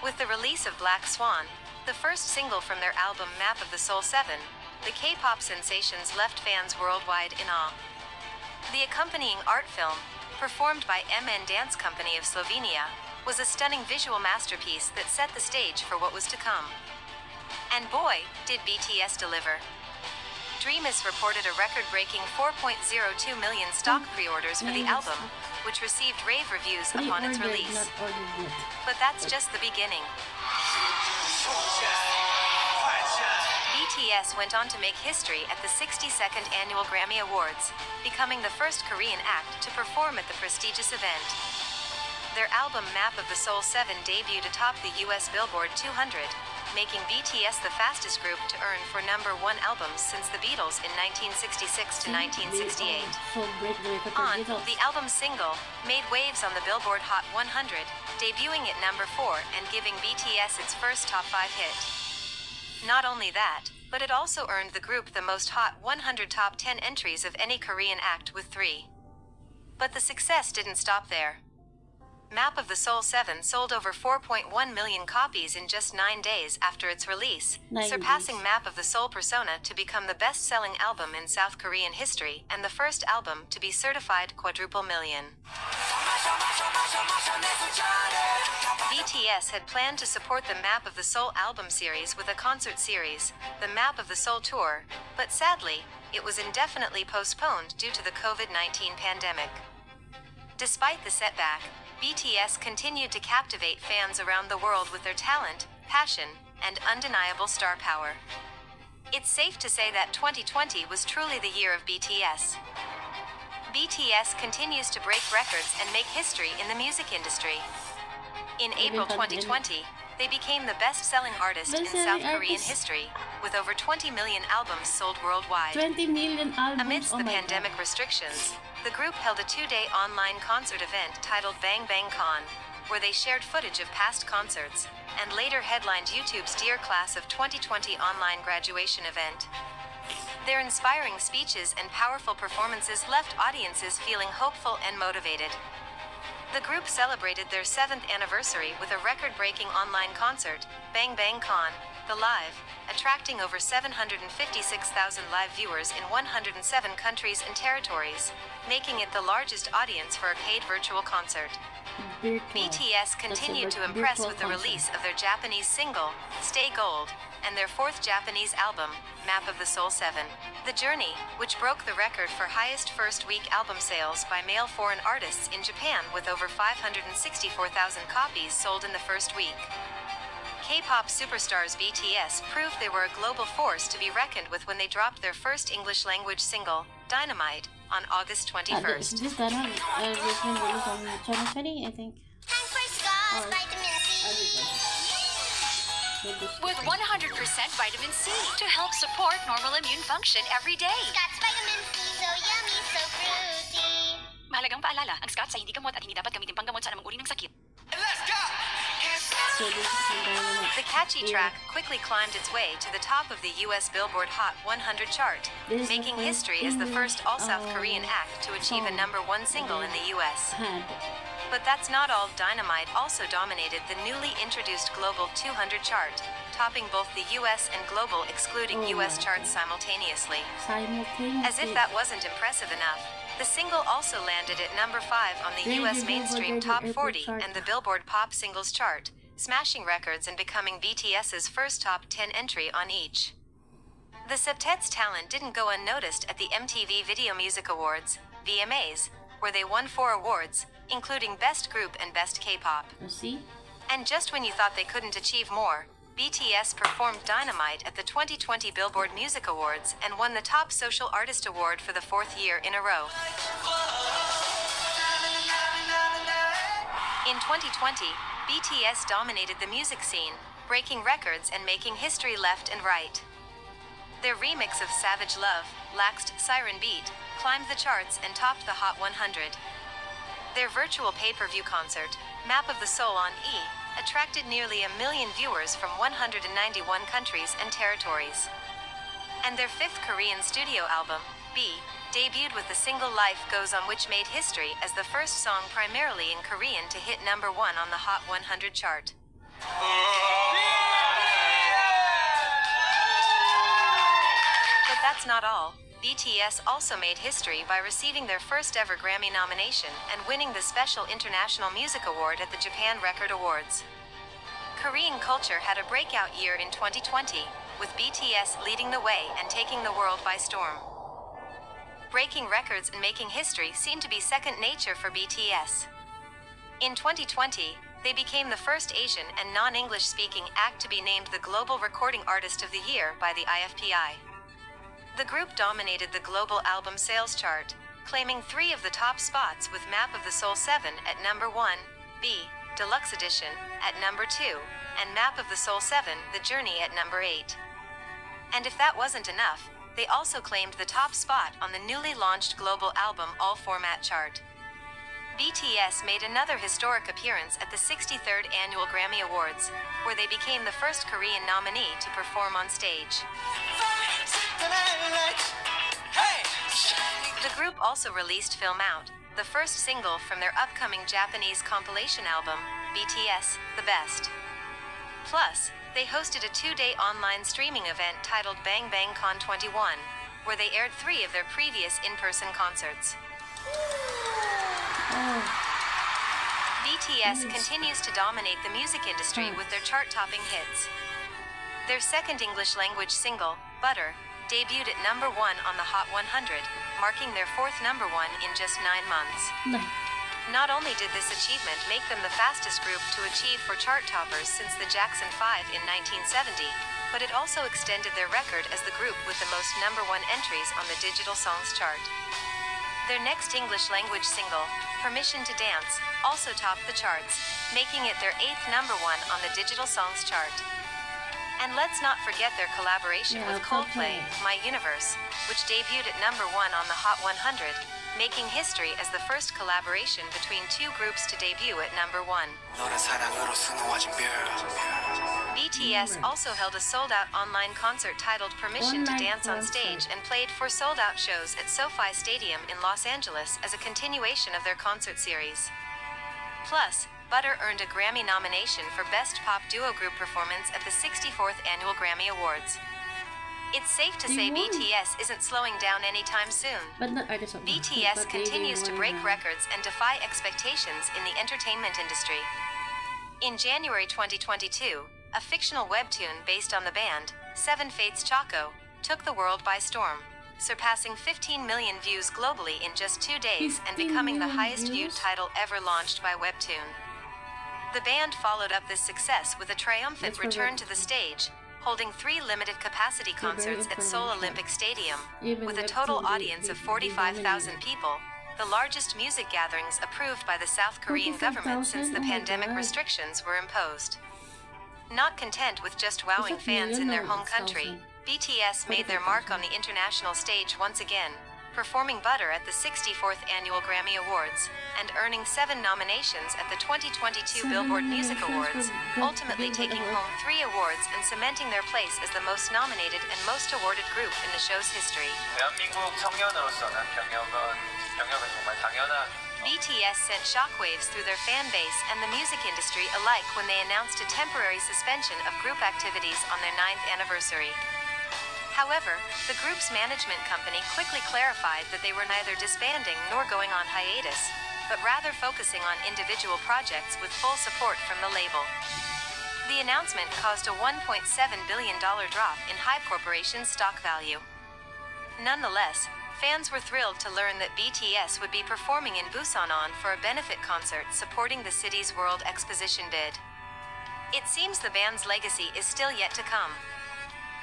With the release of Black Swan, the first single from their album Map of the Soul 7, the K-pop sensations left fans worldwide in awe. The accompanying art film, performed by MN Dance Company of Slovenia, was a stunning visual masterpiece that set the stage for what was to come. And boy, did BTS deliver. Dreamus reported a record-breaking 4.02 million stock pre-orders for the album, which received rave reviews upon its release. But that's just the beginning. BTS went on to make history at the 62nd Annual Grammy Awards, becoming the first Korean act to perform at the prestigious event. Their album Map of the Soul 7 debuted atop the US Billboard 200, making BTS the fastest group to earn for number 1 albums since the Beatles in 1966 to 1968. On, the album's single made waves on the Billboard Hot 100, debuting at number 4 and giving BTS its first top 5 hit. Not only that, but it also earned the group the most Hot 100 top 10 entries of any Korean act with 3. But the success didn't stop there. Map of the Soul 7 sold over 4.1 million copies in just 9 days after its release, surpassing Map of the Soul Persona to become the best-selling album in South Korean history and the first album to be certified quadruple million. BTS had planned to support the Map of the Soul album series with a concert series, the Map of the Soul Tour, but sadly, it was indefinitely postponed due to the COVID-19 pandemic. Despite the setback, BTS continued to captivate fans around the world with their talent, passion, and undeniable star power. It's safe to say that 2020 was truly the year of BTS. BTS continues to break records and make history in the music industry. In April 2020, they became the best-selling artist in South Korean history, with over 20 million albums sold worldwide. 20 million albums. Amidst the pandemic restrictions, the group held a 2-day online concert event titled Bang Bang Con, where they shared footage of past concerts, and later headlined YouTube's Dear Class of 2020 online graduation event. Their inspiring speeches and powerful performances left audiences feeling hopeful and motivated. The group celebrated their 7th anniversary with a record-breaking online concert, Bang Bang Con, The Live, attracting over 756,000 live viewers in 107 countries and territories, making it the largest audience for a paid virtual concert. BTS continued to impress with the release of their Japanese single, Stay Gold, and their 4th Japanese album, Map of the Soul 7. The Journey, which broke the record for highest first-week album sales by male foreign artists in Japan with over 564,000 copies sold in the first week. K-pop superstars BTS proved they were a global force to be reckoned with when they dropped their first English-language single, Dynamite, on August 21st. This Dynamite was released on Channel 20, I think. With 100% vitamin C to help support normal immune function every day. Scott's vitamin C, so yummy, so fruity. Mahalagang paalala, ang Scotts ay hindi gamot at hindi dapat gamitin panggamot sa anumang uri ng sakit. Let's go! So this is the Dynamite. The catchy Yeah. track quickly climbed its way to the top of the US Billboard Hot 100 chart, This is the making first history as the first all-South Korean act to achieve a song #1 single in the US. Had. But that's not all. Dynamite also dominated the newly introduced Global 200 chart, topping both the US and global, excluding Oh US my charts simultaneously. Simultaneously. As if that wasn't impressive enough, the single also landed at #5 on the They US did mainstream Billboard Top every 40 chart. and the Billboard Pop Singles chart, smashing records and becoming BTS's first top 10 entry on each. The septet's talent didn't go unnoticed at the MTV Video Music Awards, VMAs, where they won 4 awards, including Best Group and Best K-Pop. See? And just when you thought they couldn't achieve more, BTS performed Dynamite at the 2020 Billboard Music Awards and won the Top Social Artist Award for the 4th year in a row. In 2020, BTS dominated the music scene, breaking records and making history left and right. Their remix of Savage Love, Laxed Siren Beat, climbed the charts and topped the Hot 100. Their virtual pay-per-view concert, Map of the Soul on E!, attracted nearly 1 million viewers from 191 countries and territories. And their 5th Korean studio album, B, debuted with the single Life Goes On, which made history as the first song primarily in Korean to hit #1 on the Hot 100 chart. But that's not all. BTS also made history by receiving their first ever Grammy nomination and winning the Special International Music Award at the Japan Record Awards. Korean culture had a breakout year in 2020, with BTS leading the way and taking the world by storm. Breaking records and making history seemed to be second nature for BTS. In 2020, they became the first Asian and non-English speaking act to be named the Global Recording Artist of the Year by the IFPI. The group dominated the global album sales chart, claiming 3 of the top spots with Map of the Soul 7 at #1, B, Deluxe Edition, at #2, and Map of the Soul 7, The Journey at #8. And if that wasn't enough, they also claimed the top spot on the newly launched global album all format chart. BTS made another historic appearance at the 63rd Annual Grammy Awards, where they became the first Korean nominee to perform on stage. The group also released Film Out, the first single from their upcoming Japanese compilation album, BTS, The Best. Plus, they hosted a 2-day online streaming event titled Bang Bang Con 21, where they aired 3 of their previous in-person concerts. BTS continues to dominate the music industry with their chart-topping hits. Their second English-language single, Butter, debuted at #1 on the Hot 100, marking their 4th #1 in just 9 months. Not only did this achievement make them the fastest group to achieve 4 chart toppers since the Jackson 5 in 1970, but it also extended their record as the group with the most #1 entries on the Digital Songs chart. Their next English-language single, Permission to Dance, also topped the charts, making it their 8th #1 on the Digital Songs chart. And let's not forget their collaboration with Coldplay, My Universe, which debuted at #1 on the Hot 100, making history as the first collaboration between 2 groups to debut at #1. BTS also held a sold-out online concert titled Permission to Dance on stage and played 4 sold-out shows at SoFi Stadium in Los Angeles as a continuation of their concert series. Plus, Butter earned a Grammy nomination for Best Pop Duo Group Performance at the 64th Annual Grammy Awards. It's safe to say BTS isn't slowing down anytime soon. BTS continues to break records and defy expectations in the entertainment industry. In January 2022, a fictional webtoon based on the band, Seven Fates Choco, took the world by storm, surpassing 15 million views globally in just 2 days and becoming the highest viewed title ever launched by Webtoon. The band followed up this success with a triumphant return to the stage, holding 3 limited capacity concerts at Seoul Olympic Stadium, with a total audience of 45,000 people, the largest music gatherings approved by the South Korean government since the pandemic restrictions were imposed. Not content with just wowing fans in their home country, BTS made their mark on the international stage once again, performing Butter at the 64th Annual Grammy Awards, and earning 7 nominations at the 2022 Billboard Music Awards, ultimately taking home 3 awards and cementing their place as the most nominated and most awarded group in the show's history. 대한민국 청년으로서는 병역은 정말 당연한 BTS sent shockwaves through their fan base and the music industry alike when they announced a temporary suspension of group activities on their 9th anniversary. However, the group's management company quickly clarified that they were neither disbanding nor going on hiatus, but rather focusing on individual projects with full support from the label. The announcement caused a $1.7 billion drop in Hybe Corporation's stock value. Nonetheless, fans were thrilled to learn that BTS would be performing in Busan for a benefit concert supporting the city's World Exposition bid. It seems the band's legacy is still yet to come.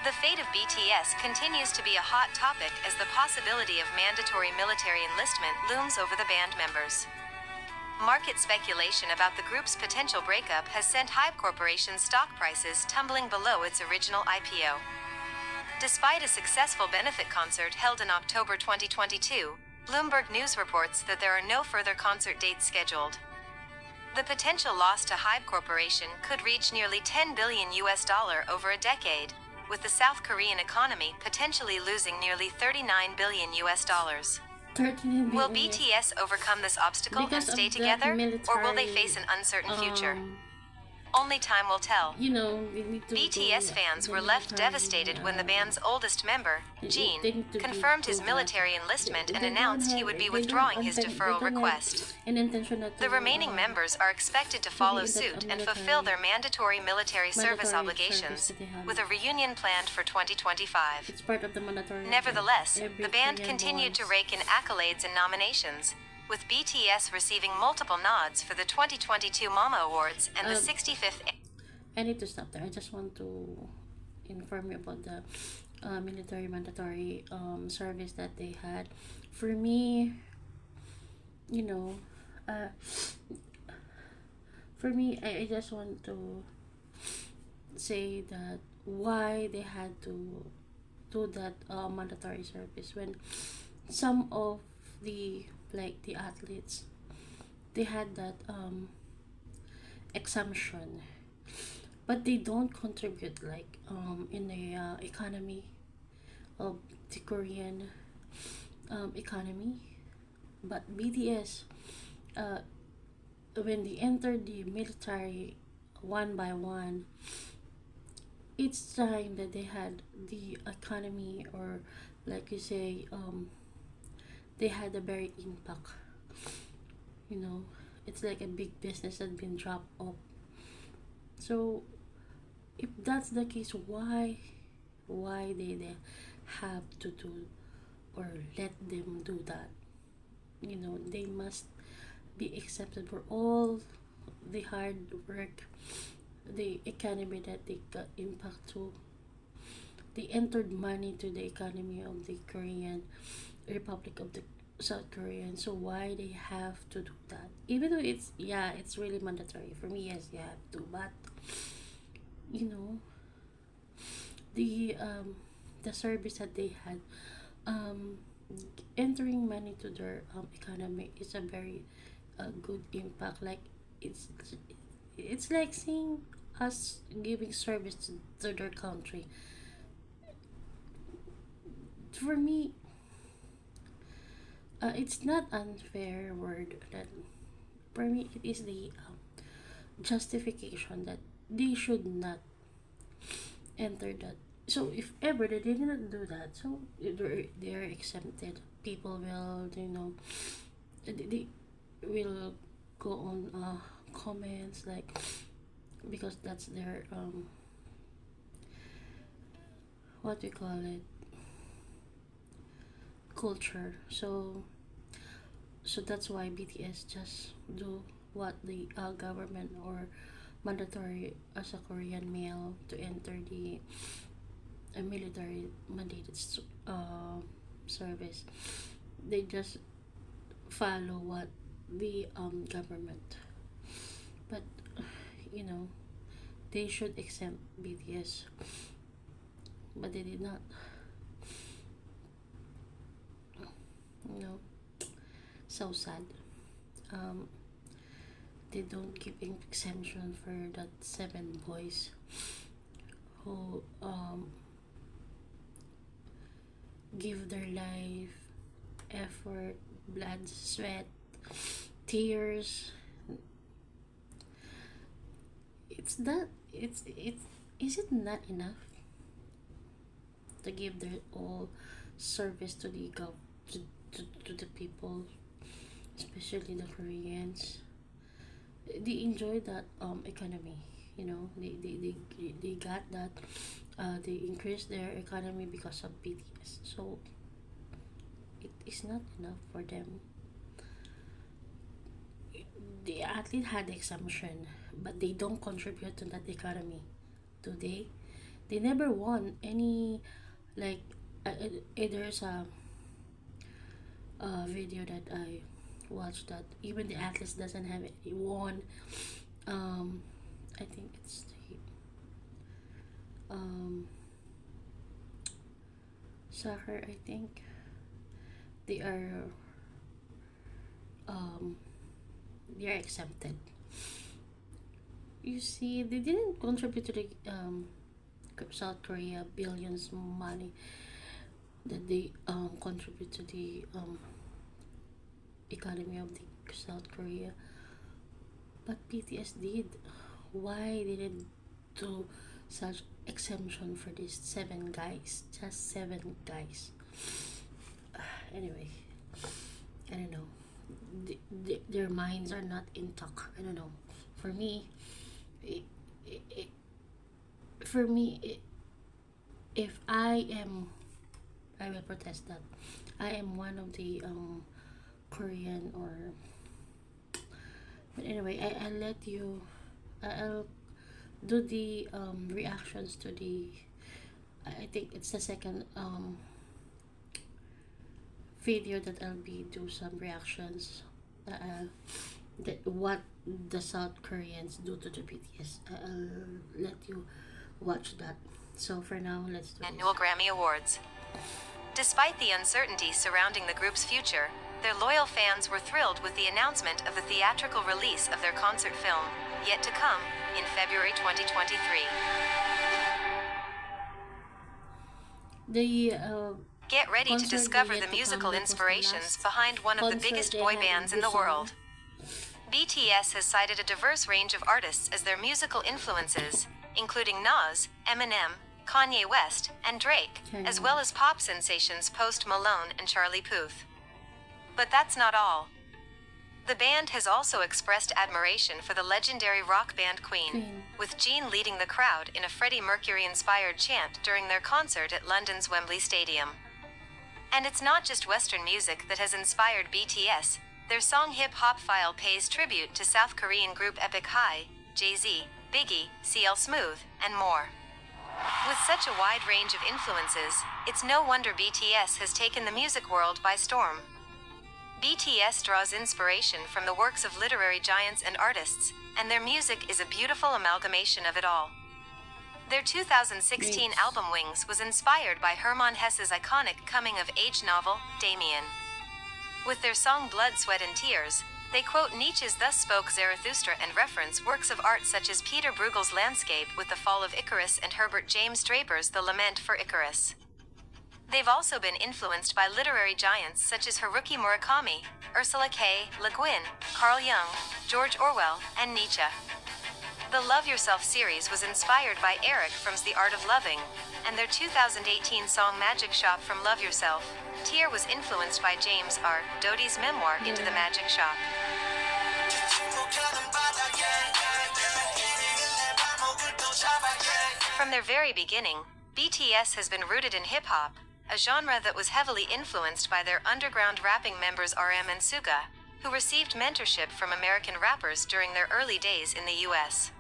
The fate of BTS continues to be a hot topic as the possibility of mandatory military enlistment looms over the band members. Market speculation about the group's potential breakup has sent Hybe Corporation's stock prices tumbling below its original IPO. Despite a successful benefit concert held in October 2022, Bloomberg News reports that there are no further concert dates scheduled. The potential loss to Hybe Corporation could reach nearly $10 billion over a decade, with the South Korean economy potentially losing nearly $39 billion. 13 Will billion. BTS overcome this obstacle Because and stay of the together, or will they military, face an uncertain future? Only time will tell. You know, we need to BTS go, fans the were left military, devastated when the band's oldest member, they Jin, need to confirmed do his that. military enlistment and They don't announced he have- would be they don't withdrawing his intend- they deferral don't have request. an intention not The to, remaining members are expected to be follow in that suit and military- fulfill their mandatory military service mandatory obligations, service that they have. with a reunion planned for 2025. It's part of the mandatory. Nevertheless, every the band Korean continued to boys. rake in accolades and nominations, with BTS receiving multiple nods for the 2022 Mama Awards and the 65th. I need to stop there. I just want to inform you about the military mandatory service that they had. For me, you know, for me, I just want to say that why they had to do that mandatory service when some of the the athletes, they had that exemption, but they don't contribute in the economy of the Korean economy. But BTS, when they entered the military one by one, each time that they had the economy, or like you say, they had a very impact. You know, it's like a big business that been dropped off. So if that's the case, why they have to do or let them do that? You know, they must be accepted for all the hard work, the economy that they got impact to. They entered money to the economy of the Korean Republic of the South Korean. So why they have to do that? Even though it's really mandatory for me. Yes, you have to, but you know, the service that they had, entering money to their economy is a very good impact. Like it's like seeing us giving service to their country. For me, it's not unfair word that, for me, it is the justification that they should not enter that. So if ever they did not do that, so they're exempted. People will, they will go on comments like, because that's their what we call it, culture. So that's why BTS just do what the government or mandatory as a Korean male to enter the military mandated service. They just follow what the government, but you know, they should exempt BTS, but they did not. so sad. Um, they don't give exemption for that 7 boys who give their life, effort, blood, sweat, tears. It's that it's is it not enough to give their all service to the to the people, especially the Koreans? They enjoy that economy, you know. They got that, they increased their economy because of BTS. So it is not enough for them. The athlete had exemption, but they don't contribute to that economy. Do they never won any, like, there's a video that I watched that even the athletes doesn't have any won. I think it's the soccer. I think they are um they are exempted. You see, they didn't contribute to the South Korea billions money that they contribute to the economy of the South Korea. But BTS did. Why didn't do such exemption for these 7 guys? Just 7 guys. Anyway, I don't know. Their minds are not intact. I don't know. For me, it, it, for me, if I will protest that. I am one of the Korean or. But anyway, I'll let you. I'll do the reactions to the. I think it's the second video that I'll be do some reactions. That what the South Koreans do to the BTS. I'll let you watch that. So for now, let's do Annual Grammy Awards. Despite the uncertainty surrounding the group's future, their loyal fans were thrilled with the announcement of the theatrical release of their concert film, yet to come, in February 2023. The Get ready to concert discover yet the to come musical because the inspirations last behind one of the concert biggest they boy had bands in the Busan. world. BTS has cited a diverse range of artists as their musical influences, including Nas, Eminem, Kanye West, and Drake, as well as pop sensations Post Malone and Charlie Puth. But that's not all. The band has also expressed admiration for the legendary rock band Queen, with Gene leading the crowd in a Freddie Mercury-inspired chant during their concert at London's Wembley Stadium. And it's not just Western music that has inspired BTS. Their song Hip Hop File pays tribute to South Korean group Epic High, Jay-Z, Biggie, CL Smooth, and more. With such a wide range of influences, it's no wonder BTS has taken the music world by storm. BTS draws inspiration from the works of literary giants and artists, and their music is a beautiful amalgamation of it all. Their 2016 album Wings was inspired by Hermann Hesse's iconic coming-of-age novel, Damien. With their song Blood, Sweat and Tears, they quote Nietzsche's Thus Spoke Zarathustra and reference works of art such as Peter Bruegel's Landscape with the Fall of Icarus and Herbert James Draper's The Lament for Icarus. They've also been influenced by literary giants such as Haruki Murakami, Ursula K. Le Guin, Carl Jung, George Orwell, and Nietzsche. The Love Yourself series was inspired by Eric from The Art of Loving, and their 2018 song Magic Shop from Love Yourself, Tear was influenced by James R. Doty's memoir Into the Magic Shop. From their very beginning, BTS has been rooted in hip-hop, a genre that was heavily influenced by their underground rapping members RM and Suga, who received mentorship from American rappers during their early days in the US.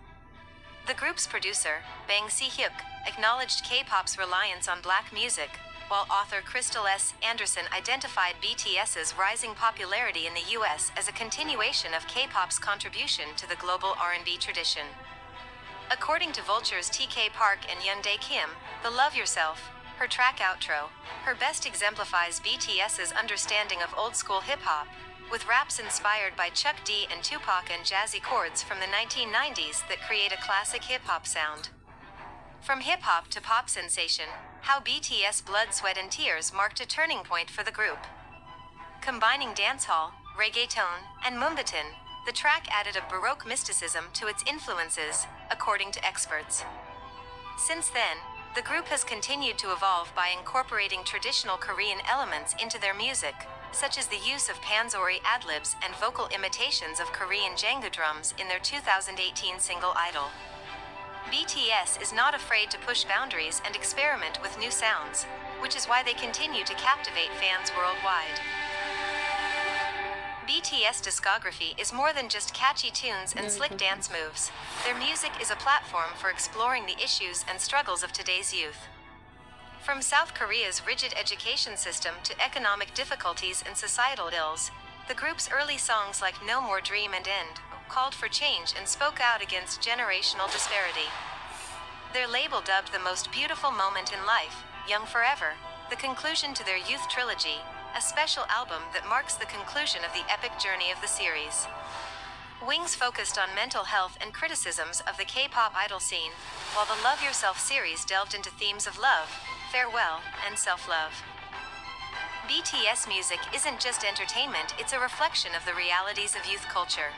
The group's producer, Bang Si-hyuk, acknowledged K-pop's reliance on black music, while author Crystal S. Anderson identified BTS's rising popularity in the US as a continuation of K-pop's contribution to the global R&B tradition. According to Vulture's TK Park and Hyundai Kim, the Love Yourself, her track outro, her best exemplifies BTS's understanding of old-school hip-hop, with raps inspired by Chuck D and Tupac and jazzy chords from the 1990s that create a classic hip-hop sound. From hip-hop to pop sensation, how BTS Blood, Sweat and Tears marked a turning point for the group. Combining dancehall, reggaeton, and Moombahton, the track added a Baroque mysticism to its influences, according to experts. Since then, the group has continued to evolve by incorporating traditional Korean elements into their music, such as the use of panzori ad-libs and vocal imitations of Korean jangu drums in their 2018 single Idol. BTS is not afraid to push boundaries and experiment with new sounds, which is why they continue to captivate fans worldwide. BTS discography is more than just catchy tunes and slick dance moves. Their music is a platform for exploring the issues and struggles of today's youth. From South Korea's rigid education system to economic difficulties and societal ills, the group's early songs like No More Dream and End called for change and spoke out against generational disparity. Their label dubbed the most beautiful moment in life, Young Forever, the conclusion to their youth trilogy, a special album that marks the conclusion of the epic journey of the series. Wings focused on mental health and criticisms of the K-pop idol scene, while the Love Yourself series delved into themes of love, farewell, and self-love. BTS music isn't just entertainment, it's a reflection of the realities of youth culture.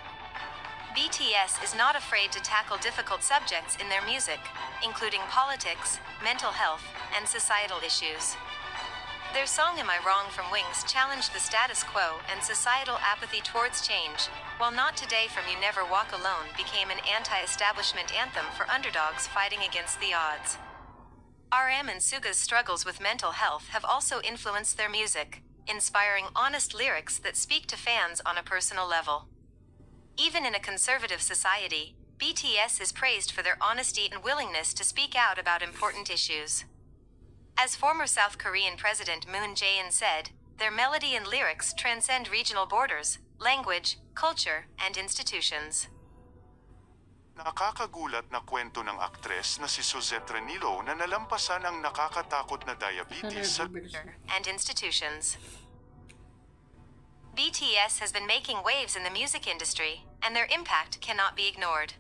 BTS is not afraid to tackle difficult subjects in their music, including politics, mental health, and societal issues. Their song Am I Wrong from Wings challenged the status quo and societal apathy towards change, while Not Today from You Never Walk Alone became an anti-establishment anthem for underdogs fighting against the odds. RM and Suga's struggles with mental health have also influenced their music, inspiring honest lyrics that speak to fans on a personal level. Even in a conservative society, BTS is praised for their honesty and willingness to speak out about important issues. As former South Korean President Moon Jae-in said, their melody and lyrics transcend regional borders, language, culture, and institutions. Nakakagulat na kwento ng aktres na si Suzette Renilo na nalampasan ang nakakatakot na diabetes sa and institutions. BTS has been making waves in the music industry, and their impact cannot be ignored.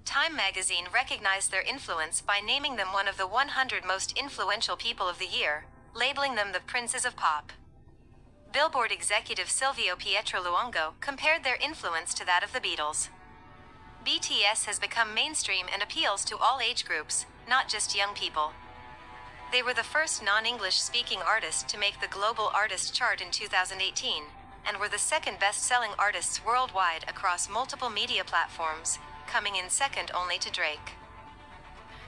Time magazine recognized their influence by naming them one of the 100 most influential people of the year, labeling them the Princes of Pop. Billboard executive Silvio Pietro Luongo compared their influence to that of the Beatles. BTS has become mainstream and appeals to all age groups, not just young people. They were the first non-English speaking artist to make the Global Artist Chart in 2018, and were the second best-selling artists worldwide across multiple media platforms, coming in second only to Drake.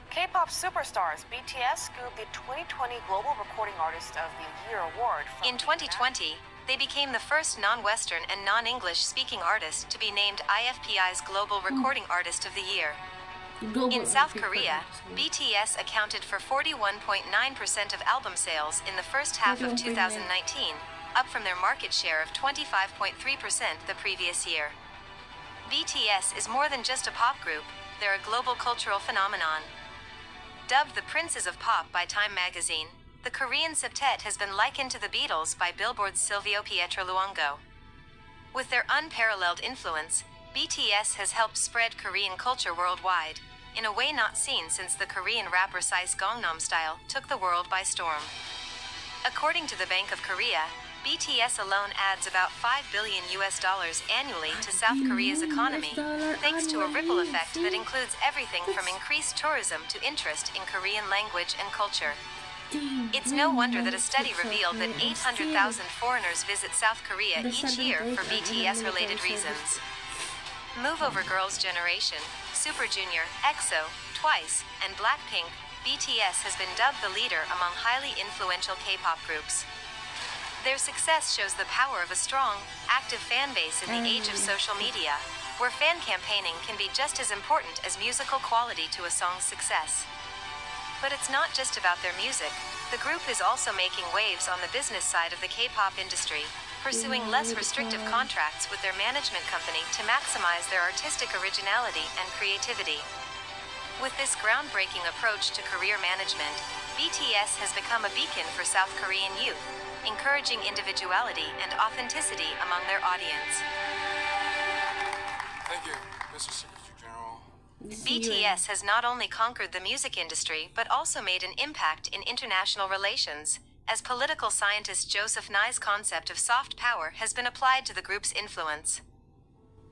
K-pop superstars BTS scooped the 2020 Global Recording Artist of the Year award. In 2020, they became the first non-Western and non-English speaking artist to be named IFPI's Global Recording Artist of the Year. In South Korea, BTS accounted for 41.9% of album sales in the first half of 2019, up from their market share of 25.3% the previous year. BTS is more than just a pop group, they're a global cultural phenomenon. Dubbed the Princes of Pop by Time magazine, the Korean septet has been likened to the Beatles by Billboard's Silvio Pietro Luongo. With their unparalleled influence, BTS has helped spread Korean culture worldwide, in a way not seen since the Korean rapper Psy's Gangnam Style took the world by storm. According to the Bank of Korea, BTS alone adds about $5 billion annually to South Korea's economy, thanks to a ripple effect that includes everything from increased tourism to interest in Korean language and culture. It's no wonder that a study revealed that 800,000 foreigners visit South Korea each year for BTS-related reasons. Move Over Girls' generation, Super Junior, EXO, Twice, and Blackpink, BTS has been dubbed the leader among highly influential K-pop groups. Their success shows the power of a strong, active fan base in the age of social media, where fan campaigning can be just as important as musical quality to a song's success. But it's not just about their music. The group is also making waves on the business side of the K-pop industry, pursuing less restrictive contracts with their management company to maximize their artistic originality and creativity. With this groundbreaking approach to career management, BTS has become a beacon for South Korean youth, encouraging individuality and authenticity among their audience. Thank you, Mr. Secretary General. BTS has not only conquered the music industry but also made an impact in international relations, as political scientist Joseph Nye's concept of soft power has been applied to the group's influence.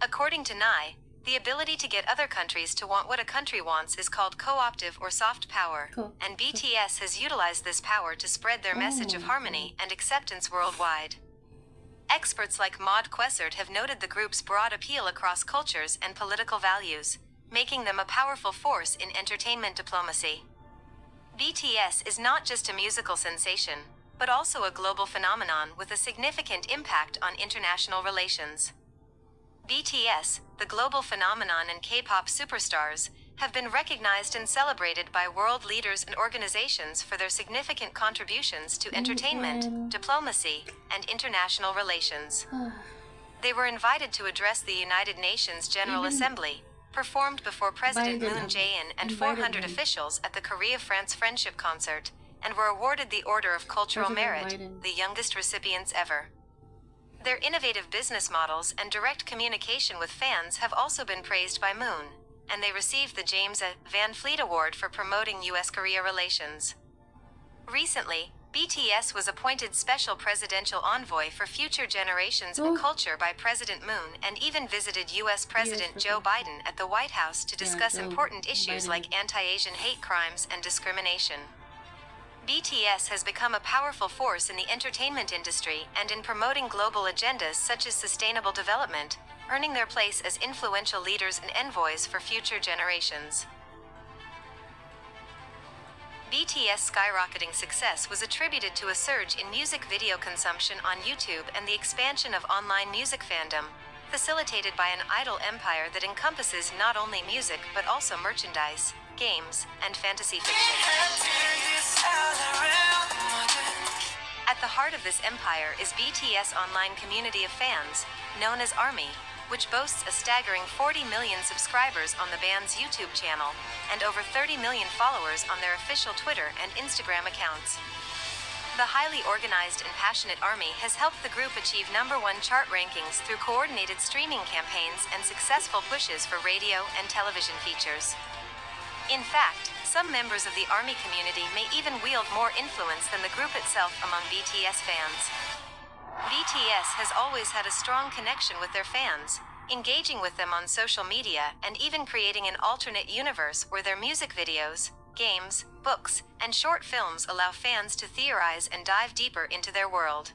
According to Nye, the ability to get other countries to want what a country wants is called co-optive or soft power, and BTS has utilized this power to spread their message of harmony and acceptance worldwide. Experts like Maud Quessert have noted the group's broad appeal across cultures and political values, making them a powerful force in entertainment diplomacy. BTS is not just a musical sensation, but also a global phenomenon with a significant impact on international relations. BTS, the global phenomenon and K-pop superstars, have been recognized and celebrated by world leaders and organizations for their significant contributions to entertainment, diplomacy, and international relations. They were invited to address the United Nations General Assembly, performed before President Moon Jae-in and 400 officials at the Korea-France Friendship Concert, and were awarded the Order of Cultural Merit, the youngest recipients ever. Their innovative business models and direct communication with fans have also been praised by Moon, and they received the James A. Van Fleet Award for promoting U.S.-Korea relations. Recently, BTS was appointed Special Presidential Envoy for Future Generations and Culture by President Moon and even visited U.S. President Joe Biden at the White House to discuss important issues like anti-Asian hate crimes and discrimination. BTS has become a powerful force in the entertainment industry and in promoting global agendas such as sustainable development, earning their place as influential leaders and envoys for future generations. BTS' skyrocketing success was attributed to a surge in music video consumption on YouTube and the expansion of online music fandom, facilitated by an idol empire that encompasses not only music but also merchandise, games, and fantasy fiction. At the heart of this empire is BTS' online community of fans, known as ARMY, which boasts a staggering 40 million subscribers on the band's YouTube channel, and over 30 million followers on their official Twitter and Instagram accounts. The highly organized and passionate ARMY has helped the group achieve #1 chart rankings through coordinated streaming campaigns and successful pushes for radio and television features. In fact, some members of the ARMY community may even wield more influence than the group itself among BTS fans. BTS has always had a strong connection with their fans, engaging with them on social media and even creating an alternate universe where their music videos, games, books, and short films allow fans to theorize and dive deeper into their world.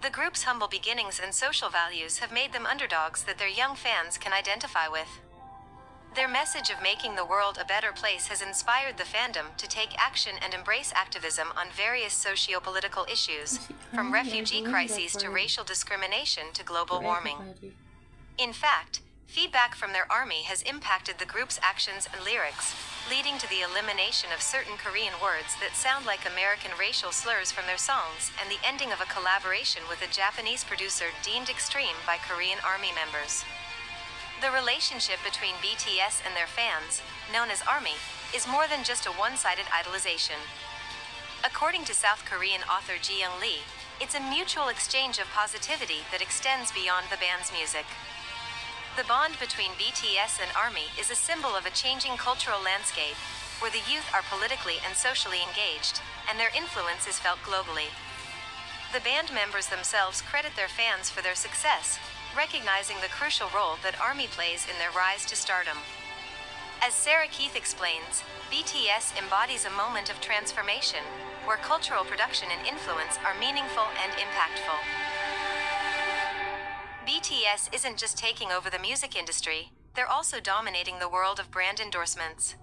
The group's humble beginnings and social values have made them underdogs that their young fans can identify with. Their message of making the world a better place has inspired the fandom to take action and embrace activism on various socio-political issues, from refugee crises to racial discrimination to global warming. In fact, feedback from their ARMY has impacted the group's actions and lyrics, leading to the elimination of certain Korean words that sound like American racial slurs from their songs and the ending of a collaboration with a Japanese producer deemed extreme by Korean ARMY members. The relationship between BTS and their fans, known as ARMY, is more than just a one-sided idolization. According to South Korean author Ji-young Lee, it's a mutual exchange of positivity that extends beyond the band's music. The bond between BTS and ARMY is a symbol of a changing cultural landscape, where the youth are politically and socially engaged, and their influence is felt globally. The band members themselves credit their fans for their success, recognizing the crucial role that ARMY plays in their rise to stardom. As Sarah Keith explains, BTS embodies a moment of transformation, where cultural production and influence are meaningful and impactful. BTS isn't just taking over the music industry, they're also dominating the world of brand endorsements.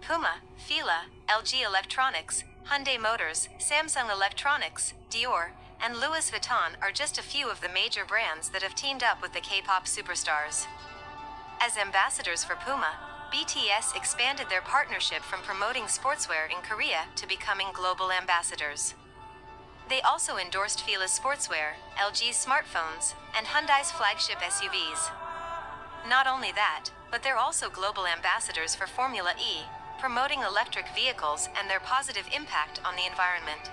Puma, Fila, LG Electronics, Hyundai Motors, Samsung Electronics, Dior, and Louis Vuitton are just a few of the major brands that have teamed up with the K-pop superstars. As ambassadors for Puma, BTS expanded their partnership from promoting sportswear in Korea to becoming global ambassadors. They also endorsed Fila's sportswear, LG's smartphones, and Hyundai's flagship SUVs. Not only that, but they're also global ambassadors for Formula E, promoting electric vehicles and their positive impact on the environment.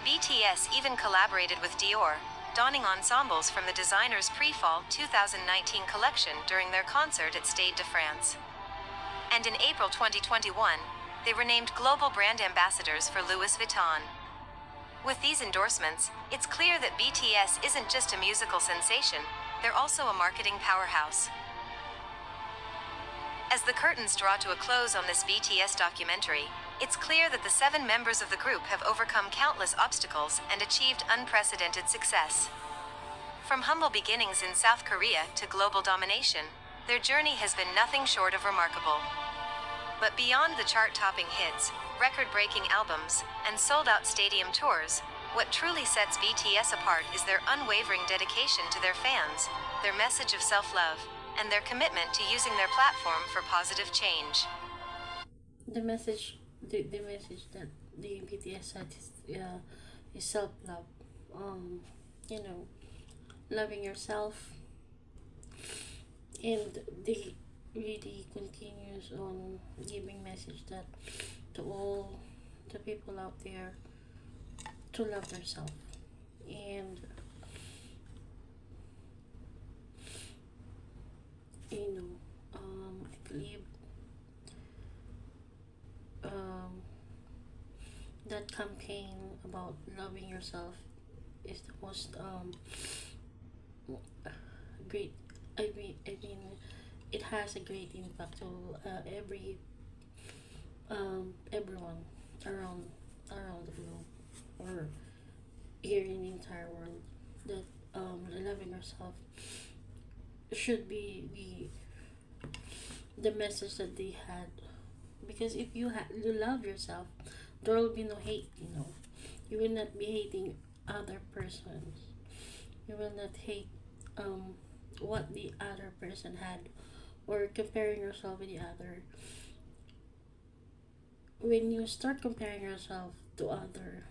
BTS even collaborated with Dior, donning ensembles from the designer's pre-fall 2019 collection during their concert at Stade de France. And in April 2021, they were named global brand ambassadors for Louis Vuitton. With these endorsements, it's clear that BTS isn't just a musical sensation, they're also a marketing powerhouse. As the curtains draw to a close on this BTS documentary, it's clear that the 7 members of the group have overcome countless obstacles and achieved unprecedented success. From humble beginnings in South Korea to global domination, their journey has been nothing short of remarkable. But beyond the chart-topping hits, record-breaking albums, and sold-out stadium tours, what truly sets BTS apart is their unwavering dedication to their fans, their message of self-love, and their commitment to using their platform for positive change. The message that the BTS had is self-love. You know, loving yourself, and they really continues on giving message that to all the people out there to love themselves. And I believe that campaign about loving yourself is the most great. I mean, it has a great impact to everyone around the globe, or here in the entire world, that loving yourself should be the message that they had. Because if you love yourself, there will be no hate. You will not be hating other persons. You will not hate what the other person had, or comparing yourself with the other. When you start comparing yourself to other,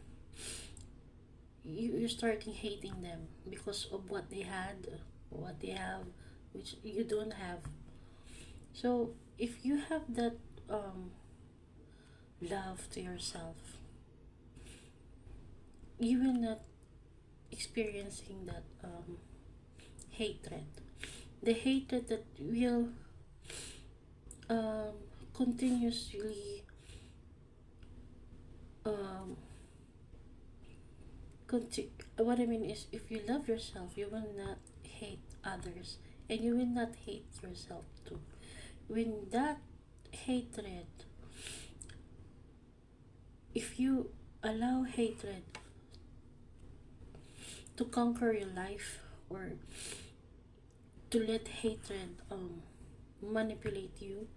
you're starting hating them because of what they had, what they have, which you don't have. So if you have that love to yourself, you will not experiencing that hatred, the hatred that will continuously what I mean is, if you love yourself, you will not hate others, and you will not hate yourself too. When that hatred, if you allow hatred to conquer your life, or to let hatred manipulate you,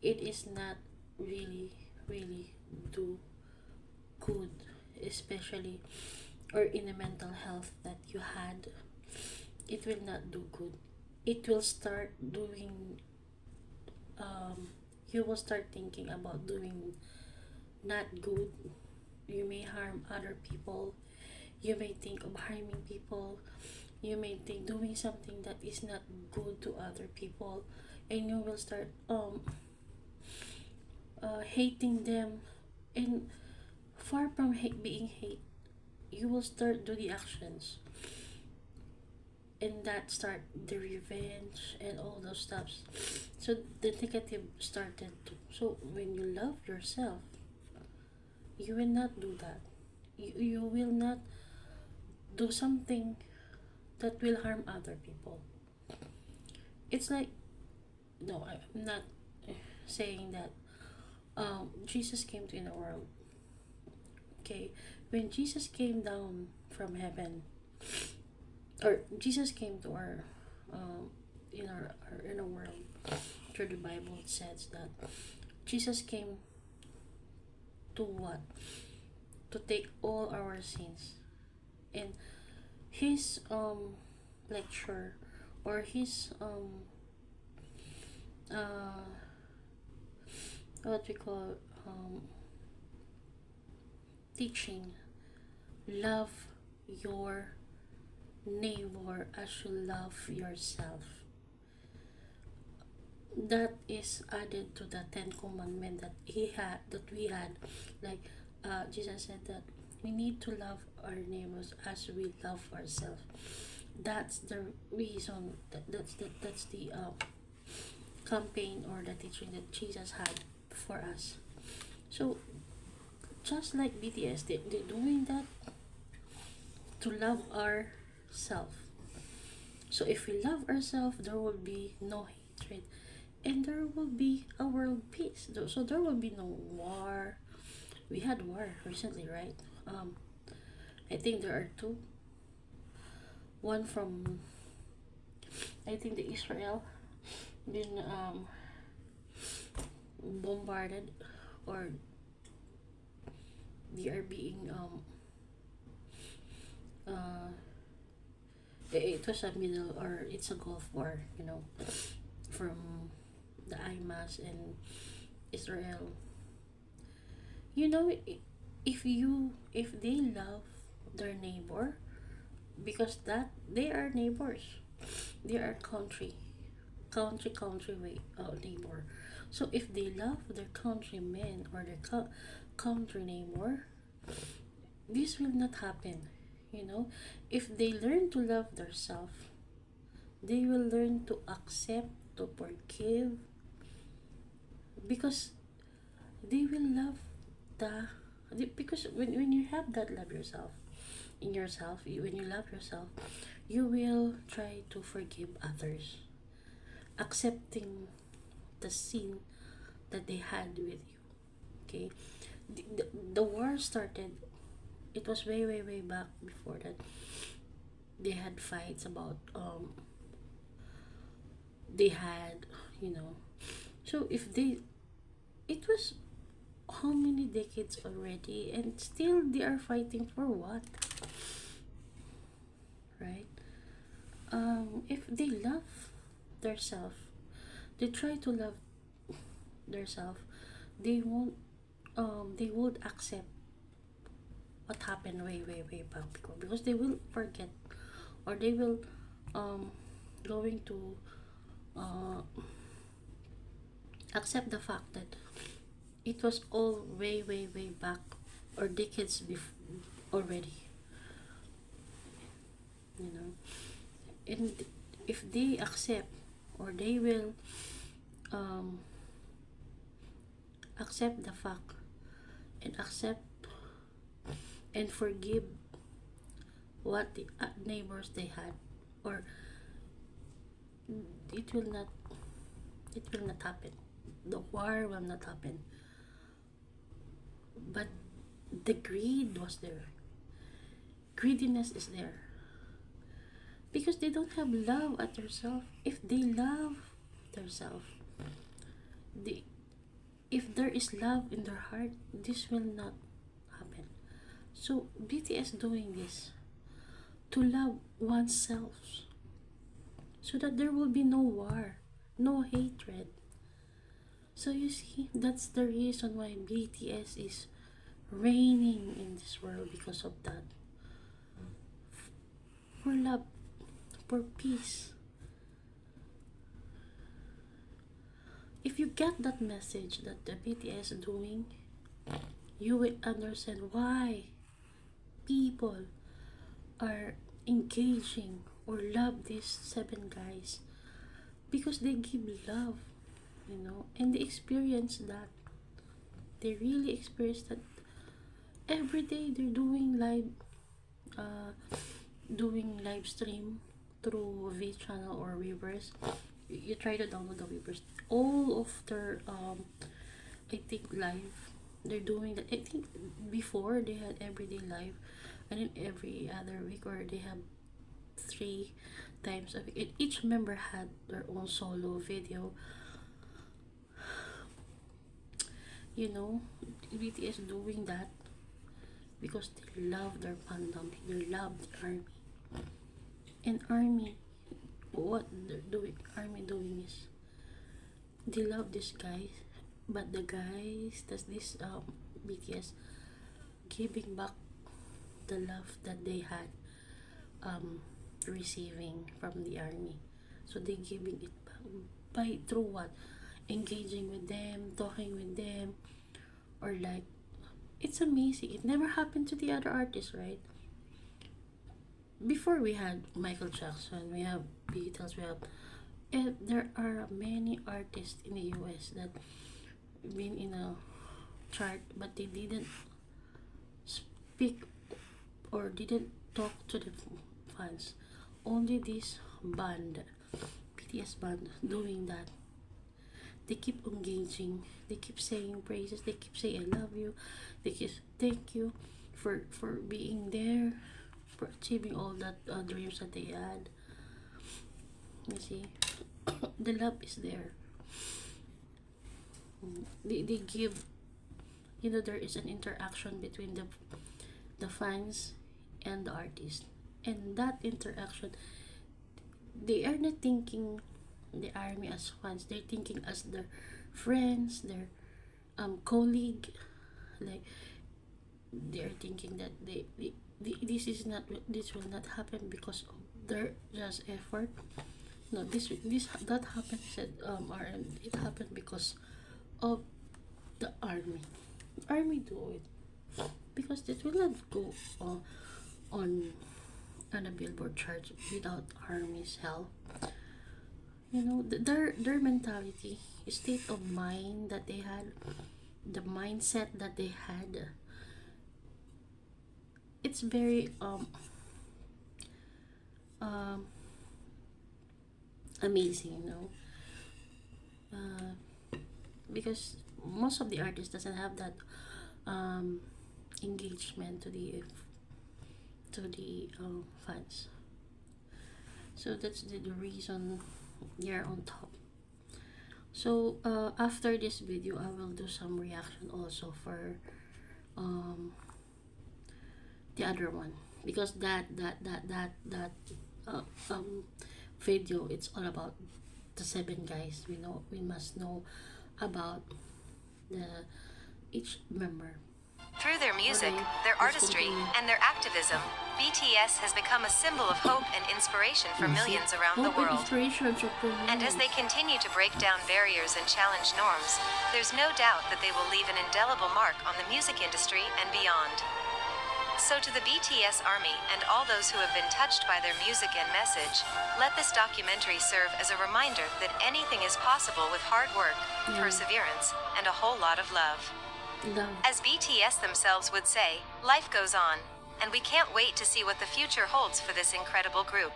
it is not really do good, especially or in the mental health that you had. It will not do good. It will start doing you will start thinking about doing not good. You may harm other people. You may think of harming people. You may think doing something that is not good to other people, and you will start hating them. And far from being hate, you will start do the actions, and that start the revenge and all those stuffs. So the negative started too. So when you love yourself, you will not do that. You will not do something that will harm other people. It's like, no, I'm not saying that Jesus came to in the world. Okay, when Jesus came down from heaven, or Jesus came to our in our world, through the Bible, it says that Jesus came to what? To take all our sins. And his lecture, or his what we call teaching, love your neighbor as you love yourself. That is added to the 10 commandment that we had. Like Jesus said that we need to love our neighbors as we love ourselves. That's the reason that's the campaign or the teaching that Jesus had for us. So just like BTS, they're doing that to love ourselves. So if we love ourselves, there will be no hatred, and there will be a world peace. So there will be no war. We had war recently, right? I think there are two. One from, I think, the Israel been bombarded, or they are being it was a middle, or it's a Gulf War, from the IMAS and Israel. If they love their neighbor, because that they are neighbors, they are country way neighbor. So if they love their countrymen or their country neighbor, this will not happen. If they learn to love themselves, they will learn to accept, to forgive, because they will love because when you have that love yourself in yourself, when you love yourself, you will try to forgive others, accepting the sin that they had with you. Okay, the war started. It was way back before that. They had fights about they had, so if they, it was how many decades already, and still they are fighting for what, right? If they love themselves, they try to love themselves, they would accept what happened way back before, because they will forget, or they will going to accept the fact that it was all way back, or decades before already, and if they accept, or they will accept the fact, and accept and forgive what the neighbors they had, or it will not happen, the war will not happen. But the greed was there, greediness is there, because they don't have love at themselves. If they love themselves, if there is love in their heart, this will not happen. So BTS doing this to love oneself, so that there will be no war, no hatred. So you see, that's the reason why BTS is reigning in this world, because of that. For love, for peace. If you get that message that the BTS is doing, you will understand why people are engaging or love these 7 guys, because they give love, and they experience that. They really experience that every day. They're doing live stream through V channel or Weavers. You try to download the Weavers. All of their I think live, they're doing that. I think before they had everyday live, and then every other week, or they have 3 times a week. And each member had their own solo video. BTS doing that because they love their fandom, they love the army. And army, what army doing is, they love these guys, but the guys, that's this BTS, giving back the love that they had receiving from the army. So they giving it back by through what? Engaging with them, talking with them, or like it's amazing. It never happened to the other artists, right? Before we had Michael Jackson, we have Beatles, we have, and there are many artists in the US that been in a chart, but they didn't speak or didn't talk to the fans. Only this band, BTS band, doing that. They keep engaging. They keep saying praises. They keep saying I love you. They keep thank you for being there, for achieving all that dreams that they had. You see, the love is there. They give, there is an interaction between the fans and the artist, and that interaction, they are not thinking the army as fans. They're thinking as their friends, their colleague. Like, they are thinking that this will not happen because of their just effort. No, that happened, said RM, it happened because of the army do it, because it will not go on a billboard chart without army's help. Their mentality, state of mind that they had, the mindset that they had, it's very amazing, because most of the artists doesn't have that engagement to the fans. So that's the reason they're on top. So after this video, I will do some reaction also for the other one, because that uh, um video, it's all about the 7 guys. We must know about the each member. Through their music, Okay, their let's artistry, continue. and their activism, BTS has become a symbol of hope and inspiration for millions around the Hope and world. inspiration for And as they continue to break down barriers and challenge norms, there's no doubt that they will leave an indelible mark on the music industry and beyond. So to the BTS Army and all those who have been touched by their music and message, let this documentary serve as a reminder that anything is possible with hard work, perseverance, and a whole lot of love. As BTS themselves would say, life goes on, and we can't wait to see what the future holds for this incredible group.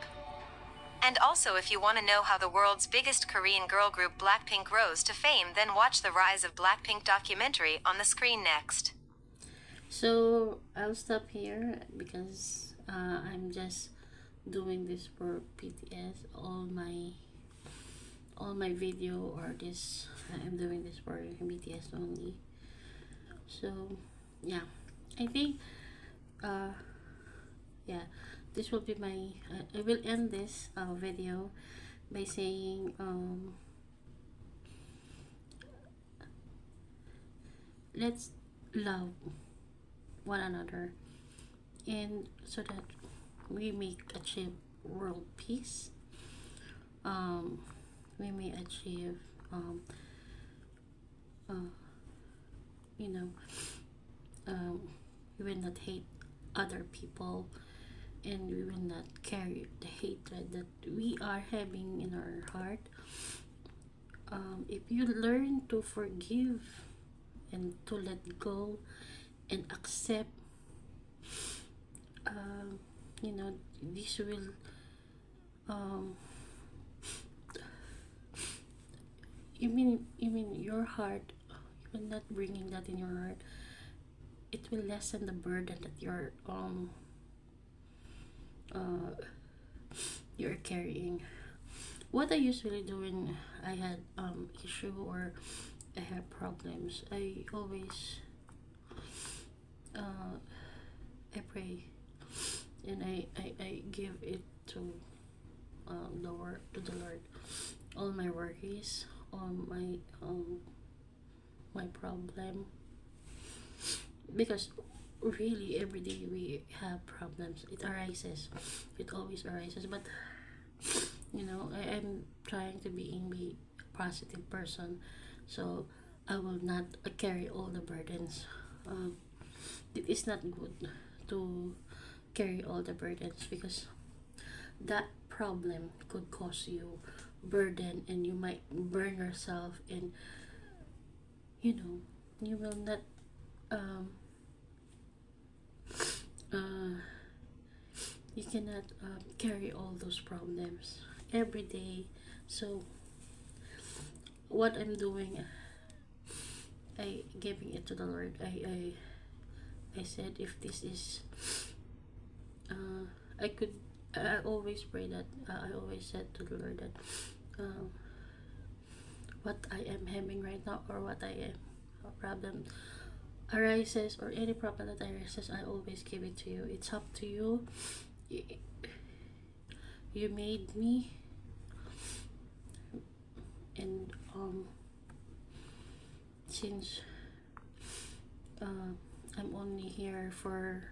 And also, if you want to know how the world's biggest Korean girl group Blackpink rose to fame, then watch the Rise of Blackpink documentary on the screen next. So I'll stop here because I'm just doing this for BTS. All my video or this, I'm doing this for BTS only. So yeah, I think yeah, this will be my I will end this video by saying let's love one another, and so that we may achieve world peace. We may achieve you know we will not hate other people, and we will not carry the hatred that we are having in our heart. If you learn to forgive and to let go and accept, this will you mean your heart, you will not bringing that in your heart. It will lessen the burden that you're carrying. What I usually do when I had issue or I have problems, I always I pray, and I give it to the Lord, all my worries, all my problem, because really every day we have problems. It arises, it always arises, but I'm trying to be a positive person, so I will not carry all the burdens. it is not good to carry all the burdens, because that problem could cause you burden, and you might burn yourself, and you will not uh, you cannot carry all those problems every day. So what I'm doing, I giving it to the Lord. I said, if this is I could, I always pray that, I always said to the Lord that what I am having right now, or what I am problem arises, or any problem that arises, I always give it to you. It's up to you. You made me, and since I'm only here for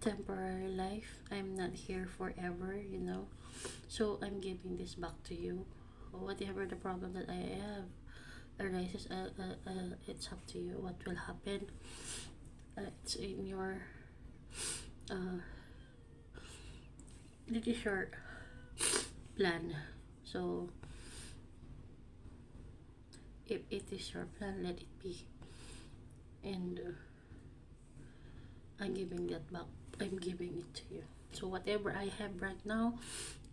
temporary life, I'm not here forever, so I'm giving this back to you. Whatever the problem that I have arises, it's up to you what will happen. It's in your it is your plan. So if it is your plan, let it be. And I'm giving that back. I'm giving it to you. So whatever I have right now,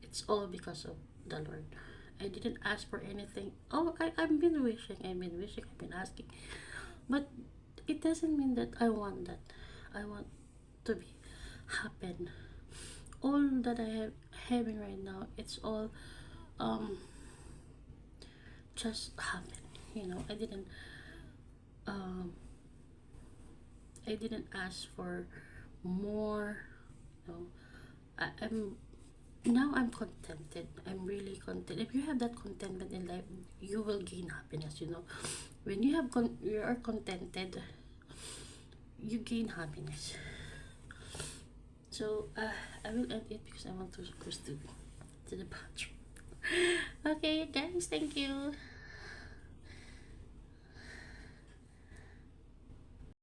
it's all because of the Lord. I didn't ask for anything. I've been wishing, I've been asking, but it doesn't mean that I want that. I want to be happen. All that I have having right now, it's all just happen. I didn't ask for more. I'm now I'm contented. I'm really content. If you have that contentment in life, you will gain happiness. When you you are contented, you gain happiness. So I will end it because I want to go to the bathroom. Okay, guys, thank you.